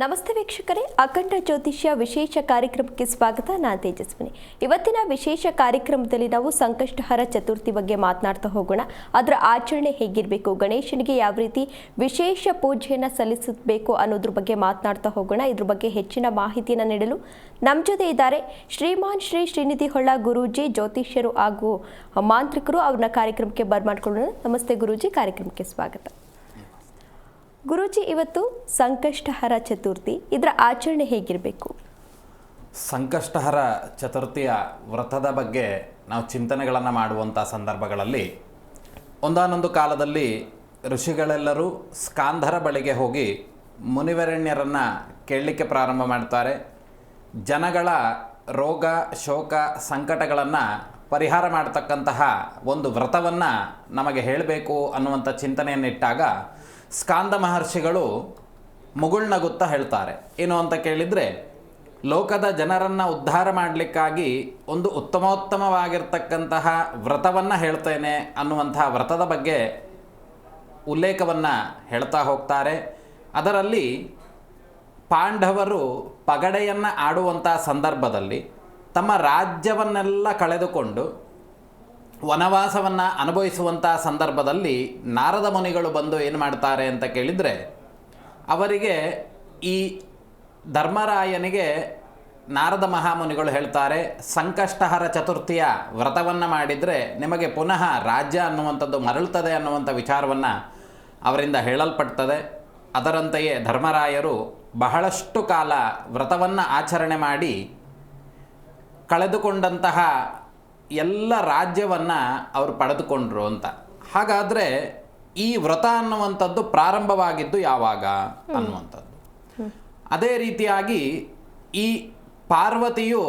ನಮಸ್ತೆ ವೀಕ್ಷಕರೇ, ಅಖಂಡ ಜ್ಯೋತಿಷ್ಯ ವಿಶೇಷ ಕಾರ್ಯಕ್ರಮಕ್ಕೆ ಸ್ವಾಗತ. ನಾನು ತೇಜಸ್ವಿನಿ. ಇವತ್ತಿನ ವಿಶೇಷ ಕಾರ್ಯಕ್ರಮದಲ್ಲಿ ನಾವು ಸಂಕಷ್ಟಹರ ಚತುರ್ಥಿ ಬಗ್ಗೆ ಮಾತನಾಡ್ತಾ ಹೋಗೋಣ. ಅದರ ಆಚರಣೆ ಹೇಗಿರಬೇಕು, ಗಣೇಶನಿಗೆ ಯಾವ ರೀತಿ ವಿಶೇಷ ಪೂಜೆಯನ್ನು ಸಲ್ಲಿಸಬೇಕು ಅನ್ನೋದ್ರ ಬಗ್ಗೆ ಮಾತನಾಡ್ತಾ ಹೋಗೋಣ. ಇದ್ರ ಬಗ್ಗೆ ಹೆಚ್ಚಿನ ಮಾಹಿತಿಯನ್ನು ನೀಡಲು ನಮ್ಮ ಜೊತೆ ಇದ್ದಾರೆ ಶ್ರೀಮಾನ್ ಶ್ರೀ ಶ್ರೀನಿಧಿ ಹೊಳ್ಳ ಗುರೂಜಿ, ಜ್ಯೋತಿಷ್ಯರು ಹಾಗೂ ಮಾಂತ್ರಿಕರು. ಅವ್ರನ್ನ ಕಾರ್ಯಕ್ರಮಕ್ಕೆ ಬರ್ಮಾಡ್ಕೊಳ್ಳೋಣ. ನಮಸ್ತೆ ಗುರೂಜಿ, ಕಾರ್ಯಕ್ರಮಕ್ಕೆ ಸ್ವಾಗತ. ಗುರೂಜಿ, ಇವತ್ತು ಸಂಕಷ್ಟಹರ ಚತುರ್ಥಿ, ಇದರ ಆಚರಣೆ ಹೇಗಿರಬೇಕು? ಸಂಕಷ್ಟಹರ ಚತುರ್ಥಿಯ ವ್ರತದ ಬಗ್ಗೆ ನಾವು ಚಿಂತನೆಗಳನ್ನು ಮಾಡುವಂಥ ಸಂದರ್ಭಗಳಲ್ಲಿ ಒಂದಾನೊಂದು ಕಾಲದಲ್ಲಿ ಋಷಿಗಳೆಲ್ಲರೂ ಸ್ಕಾಂಧರ ಬಳಿಗೆ ಹೋಗಿ ಮುನಿವರೆಣ್ಯರನ್ನು ಕೇಳಲಿಕ್ಕೆ ಪ್ರಾರಂಭ ಮಾಡ್ತಾರೆ. ಜನಗಳ ರೋಗ ಶೋಕ ಸಂಕಟಗಳನ್ನು ಪರಿಹಾರ ಮಾಡತಕ್ಕಂತಹ ಒಂದು ವ್ರತವನ್ನು ನಮಗೆ ಹೇಳಬೇಕು ಅನ್ನುವಂಥ ಚಿಂತನೆಯನ್ನಿಟ್ಟಾಗ ಸ್ಕಾಂದ ಮಹರ್ಷಿಗಳು ಮುಗುಳ್ನಗುತ್ತಾ ಹೇಳ್ತಾರೆ. ಏನು ಅಂತ ಕೇಳಿದರೆ, ಲೋಕದ ಜನರನ್ನು ಉದ್ಧಾರ ಮಾಡಲಿಕ್ಕಾಗಿ ಒಂದು ಉತ್ತಮೋತ್ತಮವಾಗಿರ್ತಕ್ಕಂತಹ ವ್ರತವನ್ನು ಹೇಳ್ತೇನೆ ಅನ್ನುವಂತಹ ವ್ರತದ ಬಗ್ಗೆ ಉಲ್ಲೇಖವನ್ನು ಹೇಳ್ತಾ ಹೋಗ್ತಾರೆ. ಅದರಲ್ಲಿ ಪಾಂಡವರು ಪಗಡೆಯನ್ನು ಆಡುವಂಥ ಸಂದರ್ಭದಲ್ಲಿ ತಮ್ಮ ರಾಜ್ಯವನ್ನೆಲ್ಲ ಕಳೆದುಕೊಂಡು ವನವಾಸವನ್ನು ಅನುಭವಿಸುವಂಥ ಸಂದರ್ಭದಲ್ಲಿ ನಾರದ ಮುನಿಗಳು ಬಂದು ಏನು ಮಾಡ್ತಾರೆ ಅಂತ ಕೇಳಿದರೆ, ಅವರಿಗೆ ಈ ಧರ್ಮರಾಯನಿಗೆ ನಾರದ ಮಹಾಮುನಿಗಳು ಹೇಳ್ತಾರೆ, ಸಂಕಷ್ಟಹರ ಚತುರ್ಥಿಯ ವ್ರತವನ್ನು ಮಾಡಿದರೆ ನಿಮಗೆ ಪುನಃ ರಾಜ್ಯ ಅನ್ನುವಂಥದ್ದು ಮರಳುತ್ತದೆ ಅನ್ನುವಂಥ ವಿಚಾರವನ್ನು ಅವರಿಂದ ಹೇಳಲ್ಪಡ್ತದೆ. ಅದರಂತೆಯೇ ಧರ್ಮರಾಯರು ಬಹಳಷ್ಟು ಕಾಲ ವ್ರತವನ್ನು ಆಚರಣೆ ಮಾಡಿ ಕಳೆದುಕೊಂಡಂತಹ ಎಲ್ಲ ರಾಜ್ಯವನ್ನು ಅವರು ಪಡೆದುಕೊಂಡ್ರು ಅಂತ. ಹಾಗಾದರೆ ಈ ವ್ರತ ಅನ್ನುವಂಥದ್ದು ಪ್ರಾರಂಭವಾಗಿದ್ದು ಯಾವಾಗ ಅನ್ನುವಂಥದ್ದು. ಅದೇ ರೀತಿಯಾಗಿ ಈ ಪಾರ್ವತಿಯು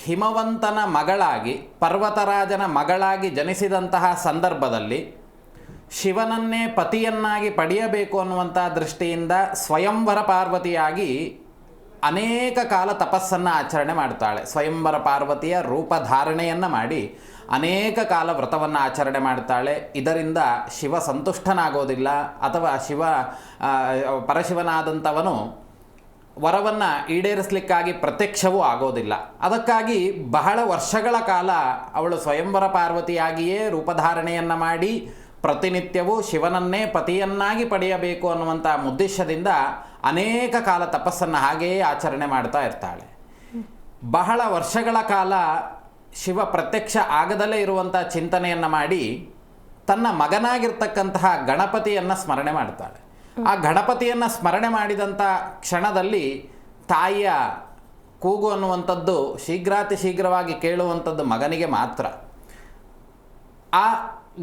ಹಿಮವಂತನ ಮಗಳಾಗಿ ಪರ್ವತರಾಜನ ಮಗಳಾಗಿ ಜನಿಸಿದಂತಹ ಸಂದರ್ಭದಲ್ಲಿ ಶಿವನನ್ನೇ ಪತಿಯನ್ನಾಗಿ ಪಡೆಯಬೇಕು ಅನ್ನುವಂಥ ದೃಷ್ಟಿಯಿಂದ ಸ್ವಯಂವರ ಪಾರ್ವತಿಯಾಗಿ ಅನೇಕ ಕಾಲ ತಪಸ್ಸನ್ನು ಆಚರಣೆ ಮಾಡ್ತಾಳೆ. ಸ್ವಯಂವರ ಪಾರ್ವತಿಯ ರೂಪಧಾರಣೆಯನ್ನು ಮಾಡಿ ಅನೇಕ ಕಾಲ ವ್ರತವನ್ನು ಆಚರಣೆ ಮಾಡ್ತಾಳೆ. ಇದರಿಂದ ಶಿವ ಸಂತುಷ್ಟನಾಗೋದಿಲ್ಲ, ಅಥವಾ ಪರಶಿವನಾದಂಥವನು ವರವನ್ನು ಈಡೇರಿಸಲಿಕ್ಕಾಗಿ ಪ್ರತ್ಯಕ್ಷವೂ ಆಗೋದಿಲ್ಲ. ಅದಕ್ಕಾಗಿ ಬಹಳ ವರ್ಷಗಳ ಕಾಲ ಅವಳು ಸ್ವಯಂವರ ಪಾರ್ವತಿಯಾಗಿಯೇ ರೂಪಧಾರಣೆಯನ್ನು ಮಾಡಿ ಪ್ರತಿನಿತ್ಯವೂ ಶಿವನನ್ನೇ ಪತಿಯನ್ನಾಗಿ ಪಡೆಯಬೇಕು ಅನ್ನುವಂಥ ಉದ್ದೇಶದಿಂದ ಅನೇಕ ಕಾಲ ತಪಸ್ಸನ್ನು ಹಾಗೆಯೇ ಆಚರಣೆ ಮಾಡ್ತಾ ಇರ್ತಾಳೆ. ಬಹಳ ವರ್ಷಗಳ ಕಾಲ ಶಿವ ಪ್ರತ್ಯಕ್ಷ ಆಗದಲ್ಲೇ ಇರುವಂಥ ಚಿಂತನೆಯನ್ನು ಮಾಡಿ ತನ್ನ ಮಗನಾಗಿರ್ತಕ್ಕಂತಹ ಗಣಪತಿಯನ್ನು ಸ್ಮರಣೆ ಮಾಡ್ತಾಳೆ. ಆ ಗಣಪತಿಯನ್ನು ಸ್ಮರಣೆ ಮಾಡಿದಂಥ ಕ್ಷಣದಲ್ಲಿ ತಾಯಿಯ ಕೂಗು ಅನ್ನುವಂಥದ್ದು ಶೀಘ್ರಾತಿ ಶೀಘ್ರವಾಗಿ ಕೇಳುವಂಥದ್ದು ಮಗನಿಗೆ ಮಾತ್ರ. ಆ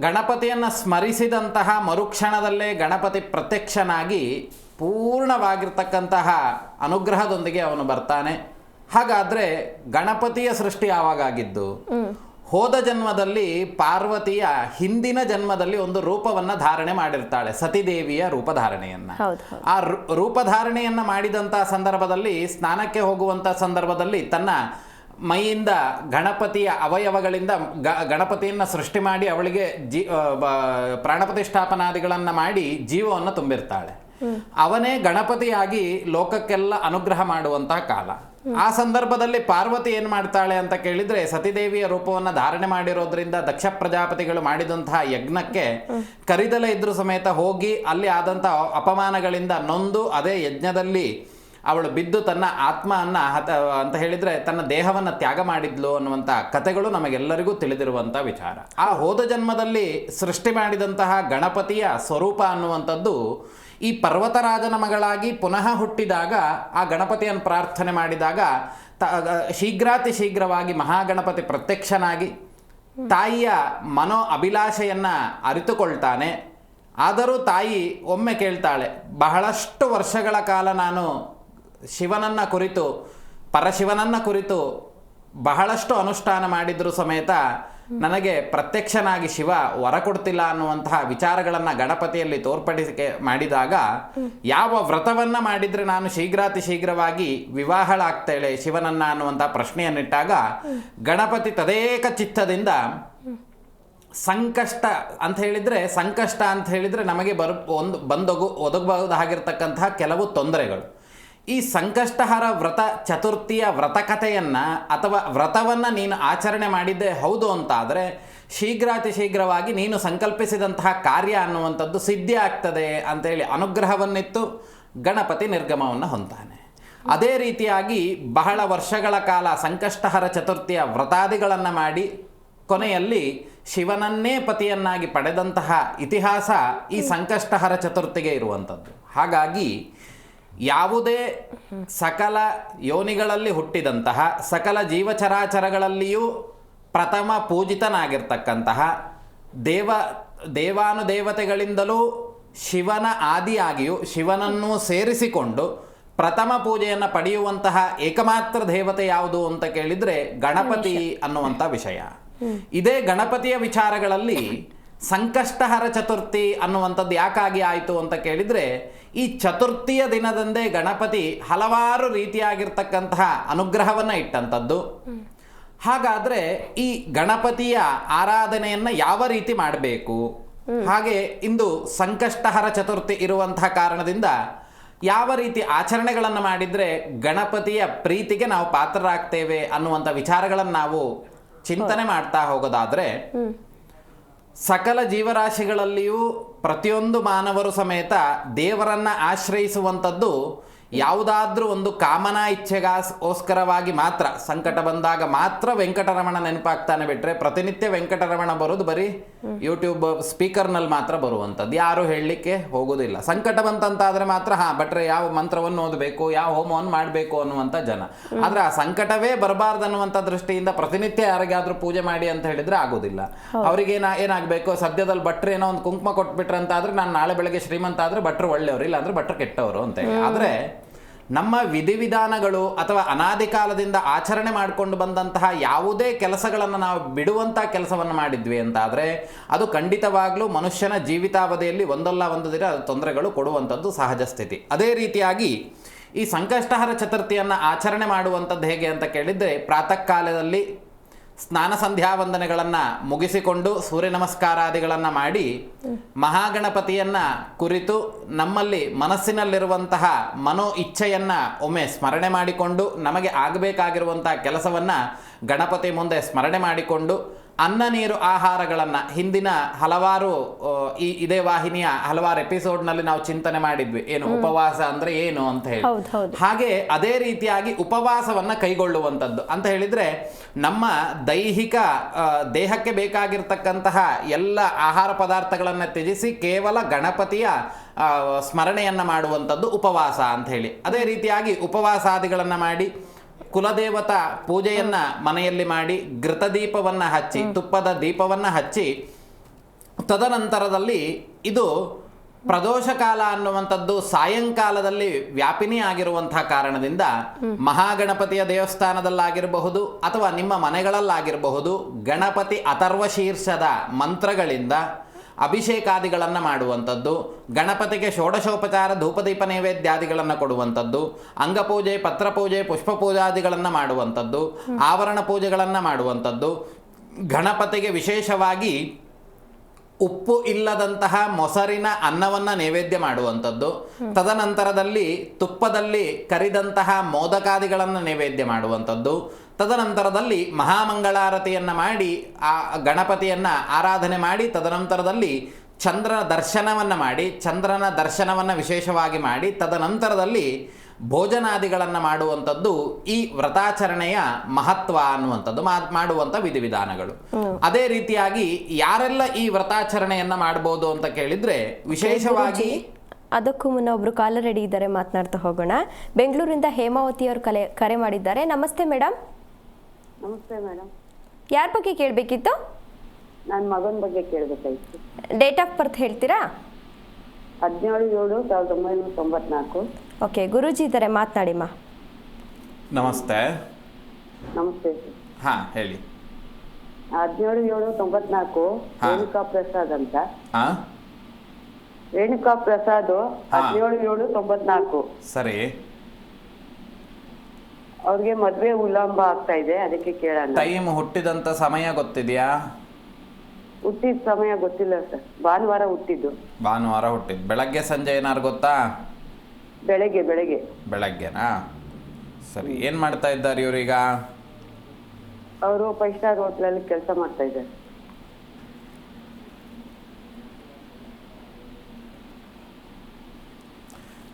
ಗಣಪತಿಯನ್ನು ಸ್ಮರಿಸಿದಂತಹ ಮರುಕ್ಷಣದಲ್ಲೇ ಗಣಪತಿ ಪ್ರತ್ಯಕ್ಷನಾಗಿ ಪೂರ್ಣವಾಗಿರ್ತಕ್ಕಂತಹ ಅನುಗ್ರಹದೊಂದಿಗೆ ಅವನು ಬರ್ತಾನೆ. ಹಾಗಾದರೆ ಗಣಪತಿಯ ಸೃಷ್ಟಿ ಯಾವಾಗಾಗಿದ್ದು? ಹೋದ ಜನ್ಮದಲ್ಲಿ ಪಾರ್ವತಿಯ ಹಿಂದಿನ ಜನ್ಮದಲ್ಲಿ ಒಂದು ರೂಪವನ್ನು ಧಾರಣೆ ಮಾಡಿರ್ತಾಳೆ, ಸತಿದೇವಿಯ ರೂಪಧಾರಣೆಯನ್ನು. ಆ ರೂಪಧಾರಣೆಯನ್ನು ಮಾಡಿದಂಥ ಸಂದರ್ಭದಲ್ಲಿ ಸ್ನಾನಕ್ಕೆ ಹೋಗುವಂಥ ಸಂದರ್ಭದಲ್ಲಿ ತನ್ನ ಮೈಯಿಂದ ಗಣಪತಿಯ ಅವಯವಗಳಿಂದ ಗಣಪತಿಯನ್ನು ಸೃಷ್ಟಿ ಮಾಡಿ ಅವಳಿಗೆ ಪ್ರಾಣಪ್ರತಿಷ್ಠಾಪನಾದಿಗಳನ್ನು ಮಾಡಿ ಜೀವವನ್ನು ತುಂಬಿರ್ತಾಳೆ. ಅವನೇ ಗಣಪತಿಯಾಗಿ ಲೋಕಕ್ಕೆಲ್ಲ ಅನುಗ್ರಹ ಮಾಡುವಂತಹ ಕಾಲ. ಆ ಸಂದರ್ಭದಲ್ಲಿ ಪಾರ್ವತಿ ಏನು ಮಾಡ್ತಾಳೆ ಅಂತ ಕೇಳಿದರೆ, ಸತಿದೇವಿಯ ರೂಪವನ್ನು ಧಾರಣೆ ಮಾಡಿರೋದ್ರಿಂದ ದಕ್ಷ ಪ್ರಜಾಪತಿಗಳು ಮಾಡಿದಂತಹ ಯಜ್ಞಕ್ಕೆ ಕರಿದಲೇ ಇದ್ರೂ ಸಮೇತ ಹೋಗಿ ಅಲ್ಲಿ ಆದಂತಹ ಅಪಮಾನಗಳಿಂದ ನೊಂದು ಅದೇ ಯಜ್ಞದಲ್ಲಿ ಅವಳು ಬಿದ್ದು ತನ್ನ ಆತ್ಮವನ್ನು ಅಂತ ಹೇಳಿದರೆ ತನ್ನ ದೇಹವನ್ನು ತ್ಯಾಗ ಮಾಡಿದ್ಲು ಅನ್ನುವಂಥ ಕಥೆಗಳು ನಮಗೆಲ್ಲರಿಗೂ ತಿಳಿದಿರುವಂಥ ವಿಚಾರ. ಆ ಹೋದ ಜನ್ಮದಲ್ಲಿ ಸೃಷ್ಟಿ ಮಾಡಿದಂತಹ ಗಣಪತಿಯ ಸ್ವರೂಪ ಅನ್ನುವಂಥದ್ದು ಈ ಪರ್ವತರಾಜನ ಮಗಳಾಗಿ ಪುನಃ ಹುಟ್ಟಿದಾಗ ಆ ಗಣಪತಿಯನ್ನು ಪ್ರಾರ್ಥನೆ ಮಾಡಿದಾಗ ಶೀಘ್ರಾತಿ ಶೀಘ್ರವಾಗಿ ಮಹಾಗಣಪತಿ ಪ್ರತ್ಯಕ್ಷನಾಗಿ ತಾಯಿಯ ಮನೋ ಅಭಿಲಾಷೆಯನ್ನು ಅರಿತುಕೊಳ್ತಾನೆ. ಆದರೂ ತಾಯಿ ಒಮ್ಮೆ ಕೇಳ್ತಾಳೆ, ಬಹಳಷ್ಟು ವರ್ಷಗಳ ಕಾಲ ನಾನು ಶಿವನನ್ನು ಕುರಿತು ಪರಶಿವನನ್ನು ಕುರಿತು ಬಹಳಷ್ಟು ಅನುಷ್ಠಾನ ಮಾಡಿದರೂ ಸಮೇತ ನನಗೆ ಪ್ರತ್ಯಕ್ಷನಾಗಿ ಶಿವ ವರ ಕೊಡ್ತಿಲ್ಲ ಅನ್ನುವಂತಹ ವಿಚಾರಗಳನ್ನು ಗಣಪತಿಯಲ್ಲಿ ತೋರ್ಪಡಿಕೆ ಮಾಡಿದಾಗ, ಯಾವ ವ್ರತವನ್ನು ಮಾಡಿದರೆ ನಾನು ಶೀಘ್ರಾತಿ ಶೀಘ್ರವಾಗಿ ವಿವಾಹಳಾಗ್ತೇಳೆ ಶಿವನನ್ನು ಅನ್ನುವಂಥ ಪ್ರಶ್ನೆಯನ್ನಿಟ್ಟಾಗ ಗಣಪತಿ ತದೇಕ ಚಿತ್ತದಿಂದ ಸಂಕಷ್ಟ ಅಂತ ಹೇಳಿದರೆ ನಮಗೆ ಒದಗಬಹುದಾಗಿರ್ತಕ್ಕಂತಹ ಕೆಲವು ತೊಂದರೆಗಳು, ಈ ಸಂಕಷ್ಟಹರ ವ್ರತ ಚತುರ್ಥಿಯ ವ್ರತಕಥೆಯನ್ನು ಅಥವಾ ವ್ರತವನ್ನು ನೀನು ಆಚರಣೆ ಮಾಡಿದ್ದೇ ಹೌದು ಅಂತಾದರೆ ಶೀಘ್ರಾತಿ ಶೀಘ್ರವಾಗಿ ನೀನು ಸಂಕಲ್ಪಿಸಿದಂತಹ ಕಾರ್ಯ ಅನ್ನುವಂಥದ್ದು ಸಿದ್ಧಿ ಆಗ್ತದೆ ಅಂತೇಳಿ ಅನುಗ್ರಹವನ್ನಿತ್ತು ಗಣಪತಿ ನಿರ್ಗಮವನ್ನು ಹೊಂತಾನೆ. ಅದೇ ರೀತಿಯಾಗಿ ಬಹಳ ವರ್ಷಗಳ ಕಾಲ ಸಂಕಷ್ಟಹರ ಚತುರ್ಥಿಯ ವ್ರತಾದಿಗಳನ್ನು ಮಾಡಿ ಕೊನೆಯಲ್ಲಿ ಶಿವನನ್ನೇ ಪತಿಯನ್ನಾಗಿ ಪಡೆದಂತಹ ಇತಿಹಾಸ ಈ ಸಂಕಷ್ಟಹರ ಚತುರ್ಥಿಗೆ ಇರುವಂಥದ್ದು. ಹಾಗಾಗಿ ಯಾವುದೇ ಸಕಲ ಯೋನಿಗಳಲ್ಲಿ ಹುಟ್ಟಿದಂತಹ ಸಕಲ ಜೀವಚರಾಚರಗಳಲ್ಲಿಯೂ ಪ್ರಥಮ ಪೂಜಿತನಾಗಿರ್ತಕ್ಕಂತಹ ದೇವಾನುದೇವತೆಗಳಿಂದಲೂ ಶಿವನ ಆದಿಯಾಗಿಯೂ ಶಿವನನ್ನು ಸೇರಿಸಿಕೊಂಡು ಪ್ರಥಮ ಪೂಜೆಯನ್ನು ಪಡೆಯುವಂತಹ ಏಕಮಾತ್ರ ದೇವತೆ ಯಾವುದು ಅಂತ ಕೇಳಿದರೆ ಗಣಪತಿ ಅನ್ನುವಂಥ ವಿಷಯ. ಇದೇ ಗಣಪತಿಯ ವಿಚಾರಗಳಲ್ಲಿ ಸಂಕಷ್ಟಹರ ಚತುರ್ಥಿ ಅನ್ನುವಂಥದ್ದು ಯಾಕಾಗಿ ಆಯಿತು ಅಂತ ಕೇಳಿದರೆ ಈ ಚತುರ್ಥಿಯ ದಿನದಂದೇ ಗಣಪತಿ ಹಲವಾರು ರೀತಿಯಾಗಿರ್ತಕ್ಕಂತಹ ಅನುಗ್ರಹವನ್ನು ಇಟ್ಟಂಥದ್ದು. ಹಾಗಾದರೆ ಈ ಗಣಪತಿಯ ಆರಾಧನೆಯನ್ನು ಯಾವ ರೀತಿ ಮಾಡಬೇಕು, ಹಾಗೆ ಇಂದು ಸಂಕಷ್ಟಹರ ಚತುರ್ಥಿ ಇರುವಂತಹ ಕಾರಣದಿಂದ ಯಾವ ರೀತಿ ಆಚರಣೆಗಳನ್ನು ಮಾಡಿದರೆ ಗಣಪತಿಯ ಪ್ರೀತಿಗೆ ನಾವು ಪಾತ್ರರಾಗ್ತೇವೆ ಅನ್ನುವಂಥ ವಿಚಾರಗಳನ್ನು ನಾವು ಚಿಂತನೆ ಮಾಡ್ತಾ ಹೋಗೋದಾದರೆ ಸಕಲ ಜೀವರಾಶಿಗಳಲ್ಲಿಯೂ ಪ್ರತಿಯೊಂದು ಮಾನವರು ಸಮೇತ ದೇವರನ್ನು ಆಶ್ರಯಿಸುವಂಥದ್ದು ಯಾವುದಾದ್ರೂ ಒಂದು ಕಾಮನಾ ಇಚ್ಛೆಗೋಸ್ಕರವಾಗಿ ಮಾತ್ರ. ಸಂಕಟ ಬಂದಾಗ ಮಾತ್ರ ವೆಂಕಟರಮಣ ನೆನಪಾಗ್ತಾನೆ ಬಿಟ್ಟರೆ ಪ್ರತಿನಿತ್ಯ ವೆಂಕಟರಮಣ ಬರೋದು ಬರೀ ಯೂಟ್ಯೂಬ್ ಸ್ಪೀಕರ್ನಲ್ಲಿ ಮಾತ್ರ ಬರುವಂಥದ್ದು, ಯಾರು ಹೇಳಲಿಕ್ಕೆ ಹೋಗೋದಿಲ್ಲ. ಸಂಕಟ ಬಂತಂತಾದರೆ ಮಾತ್ರ ಭಟ್ರೆ ಯಾವ ಮಂತ್ರವನ್ನು ಓದಬೇಕು, ಯಾವ ಹೋಮವನ್ನು ಮಾಡಬೇಕು ಅನ್ನುವಂಥ ಜನ. ಆದರೆ ಆ ಸಂಕಟವೇ ಬರಬಾರ್ದು ಅನ್ನುವಂಥ ದೃಷ್ಟಿಯಿಂದ ಪ್ರತಿನಿತ್ಯ ಯಾರಿಗಾದ್ರೂ ಪೂಜೆ ಮಾಡಿ ಅಂತ ಹೇಳಿದರೆ ಆಗೋದಿಲ್ಲ. ಅವರಿಗೆ ಏನಾಗಬೇಕು, ಸದ್ಯದಲ್ಲಿ ಭಟ್ರು ಏನೋ ಒಂದು ಕುಂಕುಮ ಕೊಟ್ಬಿಟ್ರೆ ಅಂತ ಆದರೆ ನಾನು ನಾಳೆ ಬೆಳಗ್ಗೆ ಶ್ರೀಮಂತ ಆದರೆ ಭಟ್ರು ಒಳ್ಳೆಯವರು, ಇಲ್ಲ ಅಂದರೆ ಭಟ್ರು ಕೆಟ್ಟವರು ಅಂತ ಹೇಳಿ. ಆದರೆ ನಮ್ಮ ವಿಧಿವಿಧಾನಗಳು ಅಥವಾ ಅನಾದಿ ಕಾಲದಿಂದ ಆಚರಣೆ ಮಾಡಿಕೊಂಡು ಬಂದಂತಹ ಯಾವುದೇ ಕೆಲಸಗಳನ್ನು ನಾವು ಬಿಡುವಂಥ ಕೆಲಸವನ್ನು ಮಾಡಿದ್ವಿ ಅಂತಾದರೆ ಅದು ಖಂಡಿತವಾಗ್ಲೂ ಮನುಷ್ಯನ ಜೀವಿತಾವಧಿಯಲ್ಲಿ ಒಂದಲ್ಲ ಒಂದು ದಿನ ಅದು ತೊಂದರೆಗಳು ಕೊಡುವಂಥದ್ದು ಸಹಜ ಸ್ಥಿತಿ. ಅದೇ ರೀತಿಯಾಗಿ ಈ ಸಂಕಷ್ಟಹರ ಚತುರ್ಥಿಯನ್ನು ಆಚರಣೆ ಮಾಡುವಂಥದ್ದು ಹೇಗೆ ಅಂತ ಕೇಳಿದರೆ ಪ್ರಾತಃ ಕಾಲದಲ್ಲಿ ಸ್ನಾನ ಸಂಧ್ಯಾ ವಂದನೆಗಳನ್ನು ಮುಗಿಸಿಕೊಂಡು ಸೂರ್ಯ ನಮಸ್ಕಾರಾದಿಗಳನ್ನು ಮಾಡಿ ಮಹಾಗಣಪತಿಯನ್ನು ಕುರಿತು ನಮ್ಮಲ್ಲಿ ಮನಸ್ಸಿನಲ್ಲಿರುವಂತಹ ಮನೋ ಇಚ್ಛೆಯನ್ನು ಒಮ್ಮೆ ಸ್ಮರಣೆ ಮಾಡಿಕೊಂಡು ನಮಗೆ ಆಗಬೇಕಾಗಿರುವಂತಹ ಕೆಲಸವನ್ನು ಗಣಪತಿ ಮುಂದೆ ಸ್ಮರಣೆ ಮಾಡಿಕೊಂಡು ಅನ್ನ ನೀರು ಆಹಾರಗಳನ್ನು ಹಿಂದಿನ ಹಲವಾರು ಇದೇ ವಾಹಿನಿಯ ಹಲವಾರು ಎಪಿಸೋಡ್ನಲ್ಲಿ ನಾವು ಚಿಂತನೆ ಮಾಡಿದ್ವಿ, ಏನು ಉಪವಾಸ ಅಂದರೆ ಏನು ಅಂತ ಹೇಳಿ. ಹಾಗೆ ಅದೇ ರೀತಿಯಾಗಿ ಉಪವಾಸವನ್ನು ಕೈಗೊಳ್ಳುವಂಥದ್ದು ಅಂತ ಹೇಳಿದರೆ ನಮ್ಮ ದೈಹಿಕ ದೇಹಕ್ಕೆ ಬೇಕಾಗಿರ್ತಕ್ಕಂತಹ ಎಲ್ಲ ಆಹಾರ ಪದಾರ್ಥಗಳನ್ನು ತ್ಯಜಿಸಿ ಕೇವಲ ಗಣಪತಿಯ ಸ್ಮರಣೆಯನ್ನು ಮಾಡುವಂಥದ್ದು ಉಪವಾಸ ಅಂತ ಹೇಳಿ. ಅದೇ ರೀತಿಯಾಗಿ ಉಪವಾಸಾದಿಗಳನ್ನು ಮಾಡಿ ಕುಲದೇವತಾ ಪೂಜೆಯನ್ನು ಮನೆಯಲ್ಲಿ ಮಾಡಿ ಘೃತದೀಪವನ್ನು ಹಚ್ಚಿ ತುಪ್ಪದ ದೀಪವನ್ನು ಹಚ್ಚಿ ತದನಂತರದಲ್ಲಿ ಇದು ಪ್ರದೋಷ ಕಾಲ ಅನ್ನುವಂಥದ್ದು ಸಾಯಂಕಾಲದಲ್ಲಿ ವ್ಯಾಪಿನಿ ಆಗಿರುವಂತಹ ಕಾರಣದಿಂದ ಮಹಾಗಣಪತಿಯ ದೇವಸ್ಥಾನದಲ್ಲಾಗಿರಬಹುದು ಅಥವಾ ನಿಮ್ಮ ಮನೆಗಳಲ್ಲಾಗಿರಬಹುದು ಗಣಪತಿ ಅಥರ್ವಶೀರ್ಷದ ಮಂತ್ರಗಳಿಂದ ಅಭಿಷೇಕಾದಿಗಳನ್ನು ಮಾಡುವಂಥದ್ದು, ಗಣಪತಿಗೆ ಷೋಡಶೋಪಚಾರ ಧೂಪದೀಪ ನೈವೇದ್ಯಾದಿಗಳನ್ನು ಕೊಡುವಂಥದ್ದು, ಅಂಗಪೂಜೆ ಪತ್ರಪೂಜೆ ಪುಷ್ಪ ಪೂಜಾದಿಗಳನ್ನು ಮಾಡುವಂಥದ್ದು, ಆವರಣ ಪೂಜೆಗಳನ್ನು ಮಾಡುವಂಥದ್ದು, ಗಣಪತಿಗೆ ವಿಶೇಷವಾಗಿ ಉಪ್ಪು ಇಲ್ಲದಂತಹ ಮೊಸರಿನ ಅನ್ನವನ್ನು ನೈವೇದ್ಯ ಮಾಡುವಂಥದ್ದು, ತದನಂತರದಲ್ಲಿ ತುಪ್ಪದಲ್ಲಿ ಕರಿದಂತಹ ಮೋದಕಾದಿಗಳನ್ನು ನೈವೇದ್ಯ ಮಾಡುವಂಥದ್ದು, ತದನಂತರದಲ್ಲಿ ಮಹಾಮಂಗಳಾರತಿಯನ್ನು ಮಾಡಿ ಆ ಗಣಪತಿಯನ್ನು ಆರಾಧನೆ ಮಾಡಿ ತದನಂತರದಲ್ಲಿ ಚಂದ್ರನ ದರ್ಶನವನ್ನು ಮಾಡಿ ಚಂದ್ರನ ದರ್ಶನವನ್ನು ವಿಶೇಷವಾಗಿ ಮಾಡಿ ತದನಂತರದಲ್ಲಿ ಭೋಜನಾದಿಗಳನ್ನು ಮಾಡುವಂಥದ್ದು ಈ ವ್ರತಾಚರಣೆಯ ಮಹತ್ವ ಅನ್ನುವಂಥದ್ದು ಮಾಡುವಂಥ ವಿಧಿವಿಧಾನಗಳು. ಅದೇ ರೀತಿಯಾಗಿ ಯಾರೆಲ್ಲ ಈ ವ್ರತಾಚರಣೆಯನ್ನು ಮಾಡ್ಬೋದು ಅಂತ ಕೇಳಿದರೆ ವಿಶೇಷವಾಗಿ ಅದಕ್ಕೂ ಮುನ್ನ ಒಬ್ರು ಕಾಲರ್ ರೆಡಿ ಇದ್ದಾರೆ, ಮಾತನಾಡ್ತಾ ಹೋಗೋಣ. ಬೆಂಗಳೂರಿಂದ ಹೇಮಾವತಿ ಅವರು ಕರೆ ಮಾಡಿದ್ದಾರೆ. ನಮಸ್ತೆ ಮೇಡಮ್. ನಮಸ್ತೆ ಮೇಡಮ್. ಯಾರ ಬಗ್ಗೆ ಕೇಳಬೇಕಿತ್ತು? ನನ್ನ ಮಗನ ಬಗ್ಗೆ ಕೇಳಬೇಕಾಗಿತ್ತು. ಡೇಟ್ ಆಫ್ ಬರ್ತ್ ಹೇಳ್ತೀರಾ? 17/7/1994. ಓಕೆ, ಗುರೂಜಿ ಇದ್ದಾರೆ, ಮಾತನಾಡಿಮ್ಮ. ನಮಸ್ತೆ. ನಮಸ್ತೆ. ಹಾಂ ಹೇಳಿ. 17/7/94 ರೇಣುಕಾ ಪ್ರಸಾದ್ ಅಂತ. ರೇಣುಕಾ ಪ್ರಸಾದ್ 17/7/94. ಸರಿ. ಅವ್ರಿಗೆ ಮದ್ವೆ ವಿಳಂಬ ಆಗ್ತಾ ಇದೆ, ಅದಕ್ಕೆ ಕೇಳೋಣ. ಟೈಮ್ ಹುಟ್ಟಿದಂತ ಸಮಯ ಗೊತ್ತಿದೆಯಾ? ಹುಟ್ಟಿದ ಸಮಯ ಗೊತ್ತಿಲ್ಲ ಸರ್. ಭಾನುವಾರ ಹುಟ್ಟಿದ್ದು. ಭಾನುವಾರ ಹುಟ್ಟಿದ್ದು. ಬೆಳಗ್ಗೆ ಸಂಜೆ ಏನಾರು ಗೊತ್ತಾ? ಬೆಳಗ್ಗೆ ಬೆಳಗ್ಗೆ. ಬೆಳಗ್ಗೆನಾ? ಸರಿ, ಏನು ಮಾಡ್ತಾ ಇದ್ದಾರೆ ಇವರೀಗ? ಅವರು 5 ಸ್ಟಾರ್ ಹೋಟ್ಲಲ್ಲಿ ಕೆಲಸ ಮಾಡ್ತಾ ಇದ್ದಾರೆ.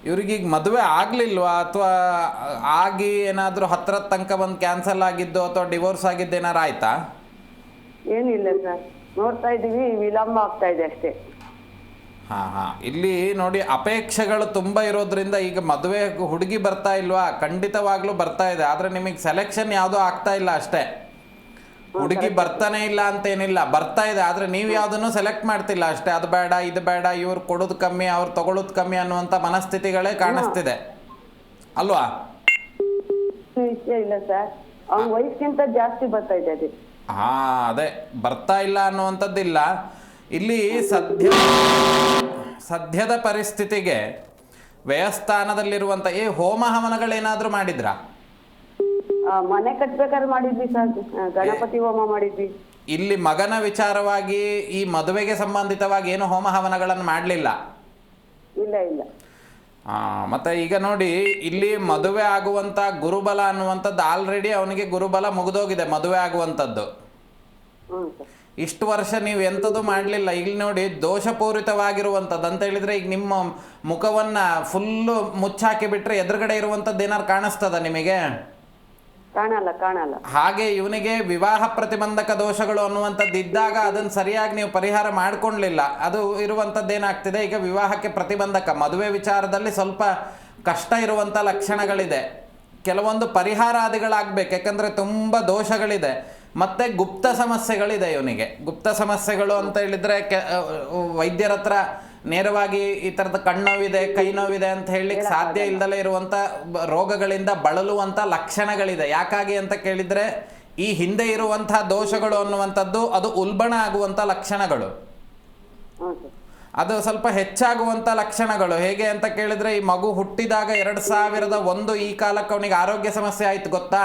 ಇವ್ರಿಗೀಗ ಮದುವೆ ಆಗಲಿಲ್ವಾ, ಅಥವಾ ಆಗಿ ಏನಾದರೂ ಹತ್ತಿರದ ತನಕ ಬಂದು ಕ್ಯಾನ್ಸಲ್ ಆಗಿದ್ದು ಅಥವಾ ಡಿವೋರ್ಸ್ ಆಗಿದ್ದು ಏನಾರು ಆಯ್ತಾ? ಏನಿಲ್ಲ ಸರ್, ನೋಡ್ತಾ ಇದ್ದೀವಿ, ವಿಳಂಬ ಆಗ್ತಾ ಇದೆ ಅಷ್ಟೇ. ಹಾಂ, ಇಲ್ಲಿ ನೋಡಿ, ಅಪೇಕ್ಷೆಗಳು ತುಂಬ ಇರೋದ್ರಿಂದ ಈಗ ಮದುವೆ ಹುಡುಗಿ ಬರ್ತಾ ಇಲ್ವಾ? ಖಂಡಿತವಾಗ್ಲೂ ಬರ್ತಾ ಇದೆ, ಆದರೆ ನಿಮಗೆ ಸೆಲೆಕ್ಷನ್ ಯಾವುದೂ ಆಗ್ತಾ ಇಲ್ಲ ಅಷ್ಟೇ. ಹುಡುಗಿ ಬರ್ತಾನೆ ಇಲ್ಲ ಅಂತೇನಿಲ್ಲ, ಬರ್ತಾ ಇದೆ, ಆದರೆ ನೀವು ಯಾವುದನ್ನು ಸೆಲೆಕ್ಟ್ ಮಾಡ್ತಿಲ್ಲ ಅಷ್ಟೇ. ಅದು ಬೇಡ, ಇದು ಬೇಡ, ಇವ್ರು ಕೊಡೋದು ಕಮ್ಮಿ, ಅವ್ರು ತಗೊಳ್ಳೋದು ಕಮ್ಮಿ ಅನ್ನುವಂಥ ಮನಸ್ಥಿತಿಗಳೇ ಕಾಣಿಸ್ತಿದೆ ಅಲ್ವಾ? ವಿಷಯ ಇಲ್ಲ ಸರ್, ಅವ್ನ ವಯಸ್ಸಿಗಿಂತ ಜಾಸ್ತಿ ಬರ್ತಾ ಇದೆ ಅದು. ಅದೇ ಬರ್ತಾ ಇಲ್ಲ ಅನ್ನುವಂಥದ್ದಿಲ್ಲ. ಇಲ್ಲಿ ಸದ್ಯದ ಪರಿಸ್ಥಿತಿಗೆ ವ್ಯಯಸ್ಥಾನದಲ್ಲಿರುವಂಥ ಹೋಮ ಹವನಗಳೇನಾದರೂ ಮಾಡಿದ್ರಾ? ಮನೆ ಕಟ್ಬೇಕಾದ್ರೆ ಮಾಡಿದ್ವಿ ಸರ್, ಗಣಪತಿ ಹೋಮ ಮಾಡಿದ್ವಿ. ಇಲ್ಲಿ ಮಗನ ವಿಚಾರವಾಗಿ ಈ ಮದುವೆಗೆ ಸಂಬಂಧಿತವಾಗಿ ಏನು ಹೋಮ ಹವನಗಳನ್ನು ಮಾಡಲಿಲ್ಲ? ಇಲ್ಲ ಇಲ್ಲ. ಮತ್ತೆ ಈಗ ನೋಡಿ, ಇಲ್ಲಿ ಮದುವೆ ಆಗುವಂಥ ಗುರುಬಲ ಅನ್ನುವಂಥದ್ದು ಆಲ್ರೆಡಿ ಅವನಿಗೆ ಗುರುಬಲ ಮುಗಿದೋಗಿದೆ, ಮದುವೆ ಆಗುವಂಥದ್ದು. ಇಷ್ಟು ವರ್ಷ ನೀವು ಎಂಥದ್ದು ಮಾಡಲಿಲ್ಲ. ಇಲ್ಲಿ ನೋಡಿ, ದೋಷಪೂರಿತವಾಗಿರುವಂಥದ್ದು ಅಂತ ಹೇಳಿದರೆ, ಈಗ ನಿಮ್ಮ ಮುಖವನ್ನು ಫುಲ್ಲು ಮುಚ್ಚಾಕಿ ಬಿಟ್ಟರೆ ಎದುರುಗಡೆ ಇರುವಂಥದ್ದು ಏನಾರು ಕಾಣಿಸ್ತದ ನಿಮಗೆ? ಕಾಣಲ್ಲ. ಹಾಗೆ ಇವನಿಗೆ ವಿವಾಹ ಪ್ರತಿಬಂಧಕ ದೋಷಗಳು ಅನ್ನುವಂಥದ್ದು ಇದ್ದಾಗ ಅದನ್ನು ಸರಿಯಾಗಿ ನೀವು ಪರಿಹಾರ ಮಾಡ್ಕೊಳ್ಳಲಿಲ್ಲ. ಅದು ಇರುವಂಥದ್ದು ಏನಾಗ್ತಿದೆ, ಈಗ ವಿವಾಹಕ್ಕೆ ಪ್ರತಿಬಂಧಕ, ಮದುವೆ ವಿಚಾರದಲ್ಲಿ ಸ್ವಲ್ಪ ಕಷ್ಟ ಇರುವಂಥ ಲಕ್ಷಣಗಳಿದೆ. ಕೆಲವೊಂದು ಪರಿಹಾರಾದಿಗಳಾಗಬೇಕು, ಯಾಕಂದರೆ ತುಂಬ ದೋಷಗಳಿದೆ. ಮತ್ತು ಗುಪ್ತ ಸಮಸ್ಯೆಗಳಿದೆ ಇವನಿಗೆ. ಗುಪ್ತ ಸಮಸ್ಯೆಗಳು ಅಂತ ಹೇಳಿದರೆ ವೈದ್ಯರ ಹತ್ರ ನೇರವಾಗಿ ಈ ಥರದ ಕಣ್ಣೋವಿದೆ, ಕೈ ನೋವಿದೆ ಅಂತ ಹೇಳಲಿಕ್ಕೆ ಸಾಧ್ಯ ಇಲ್ಲದಲೇ ಇರುವಂಥ ರೋಗಗಳಿಂದ ಬಳಲುವಂಥ ಲಕ್ಷಣಗಳಿದೆ. ಯಾಕಾಗಿ ಅಂತ ಕೇಳಿದರೆ, ಈ ಹಿಂದೆ ಇರುವಂಥ ದೋಷಗಳು ಅನ್ನುವಂಥದ್ದು ಅದು ಉಲ್ಬಣ ಆಗುವಂಥ ಲಕ್ಷಣಗಳು, ಅದು ಸ್ವಲ್ಪ ಹೆಚ್ಚಾಗುವಂಥ ಲಕ್ಷಣಗಳು. ಹೇಗೆ ಅಂತ ಕೇಳಿದರೆ, ಈ ಮಗು ಹುಟ್ಟಿದಾಗ 2001 ಈ ಕಾಲಕ್ಕೆ ಅವನಿಗೆ ಆರೋಗ್ಯ ಸಮಸ್ಯೆ ಆಯಿತು, ಗೊತ್ತಾ?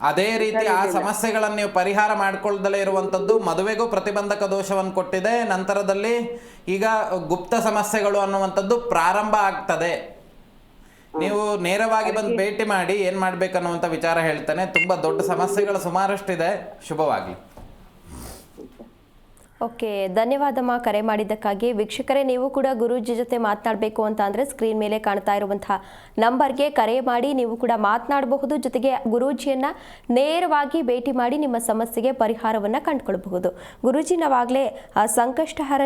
ಅದೇ ರೀತಿ ಆ ಸಮಸ್ಯೆಗಳನ್ನು ನೀವು ಪರಿಹಾರ ಮಾಡ್ಕೊಳ್ದಲೇ ಇರುವಂಥದ್ದು ಮದುವೆಗೂ ಪ್ರತಿಬಂಧಕ ದೋಷವನ್ನು ಕೊಟ್ಟಿದೆ. ನಂತರದಲ್ಲಿ ಈಗ ಗುಪ್ತ ಸಮಸ್ಯೆಗಳು ಅನ್ನುವಂಥದ್ದು ಪ್ರಾರಂಭ ಆಗ್ತದೆ. ನೀವು ನೇರವಾಗಿ ಬಂದು ಭೇಟಿ ಮಾಡಿ ಏನು ಮಾಡಬೇಕನ್ನುವಂಥ ವಿಚಾರ ಹೇಳ್ತೇನೆ. ತುಂಬ ದೊಡ್ಡ ಸಮಸ್ಯೆಗಳು ಸುಮಾರಷ್ಟಿದೆ. ಶುಭವಾಗಲಿ. ಓಕೆ, ಧನ್ಯವಾದಮ್ಮ ಕರೆ ಮಾಡಿದ್ದಕ್ಕಾಗಿ. ವೀಕ್ಷಕರೇ, ನೀವು ಕೂಡ ಗುರೂಜಿ ಜೊತೆ ಮಾತನಾಡಬೇಕು ಅಂತ ಅಂದರೆ ಸ್ಕ್ರೀನ್ ಮೇಲೆ ಕಾಣ್ತಾ ಇರುವಂತಹ ನಂಬರ್ಗೆ ಕರೆ ಮಾಡಿ ನೀವು ಕೂಡ ಮಾತನಾಡಬಹುದು. ಜೊತೆಗೆ ಗುರೂಜಿಯನ್ನು ನೇರವಾಗಿ ಭೇಟಿ ಮಾಡಿ ನಿಮ್ಮ ಸಮಸ್ಯೆಗೆ ಪರಿಹಾರವನ್ನು ಕಂಡುಕೊಳ್ಬಹುದು. ಗುರೂಜಿ, ನಾವಾಗಲೇ ಸಂಕಷ್ಟಹರ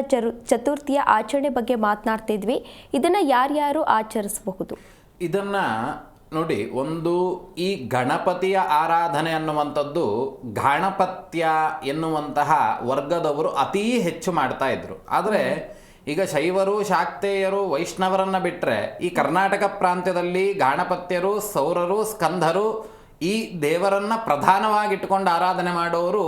ಚತುರ್ಥಿಯ ಆಚರಣೆ ಬಗ್ಗೆ ಮಾತನಾಡ್ತಿದ್ವಿ. ಇದನ್ನು ಯಾರ್ಯಾರು ಆಚರಿಸಬಹುದು? ಇದನ್ನು ನೋಡಿ, ಒಂದು ಈ ಗಣಪತಿಯ ಆರಾಧನೆ ಅನ್ನುವಂಥದ್ದು ಗಾಣಪತ್ಯ ಎನ್ನುವಂತಹ ವರ್ಗದವರು ಅತೀ ಹೆಚ್ಚು ಮಾಡ್ತಾ ಇದ್ರು. ಆದರೆ ಈಗ ಶೈವರು, ಶಾಕ್ತೇಯರು, ವೈಷ್ಣವರನ್ನು ಬಿಟ್ಟರೆ ಈ ಕರ್ನಾಟಕ ಪ್ರಾಂತ್ಯದಲ್ಲಿ ಗಾಣಪತ್ಯರು, ಸೌರರು, ಸ್ಕಂಧರು ಈ ದೇವರನ್ನು ಪ್ರಧಾನವಾಗಿಟ್ಟುಕೊಂಡು ಆರಾಧನೆ ಮಾಡೋರು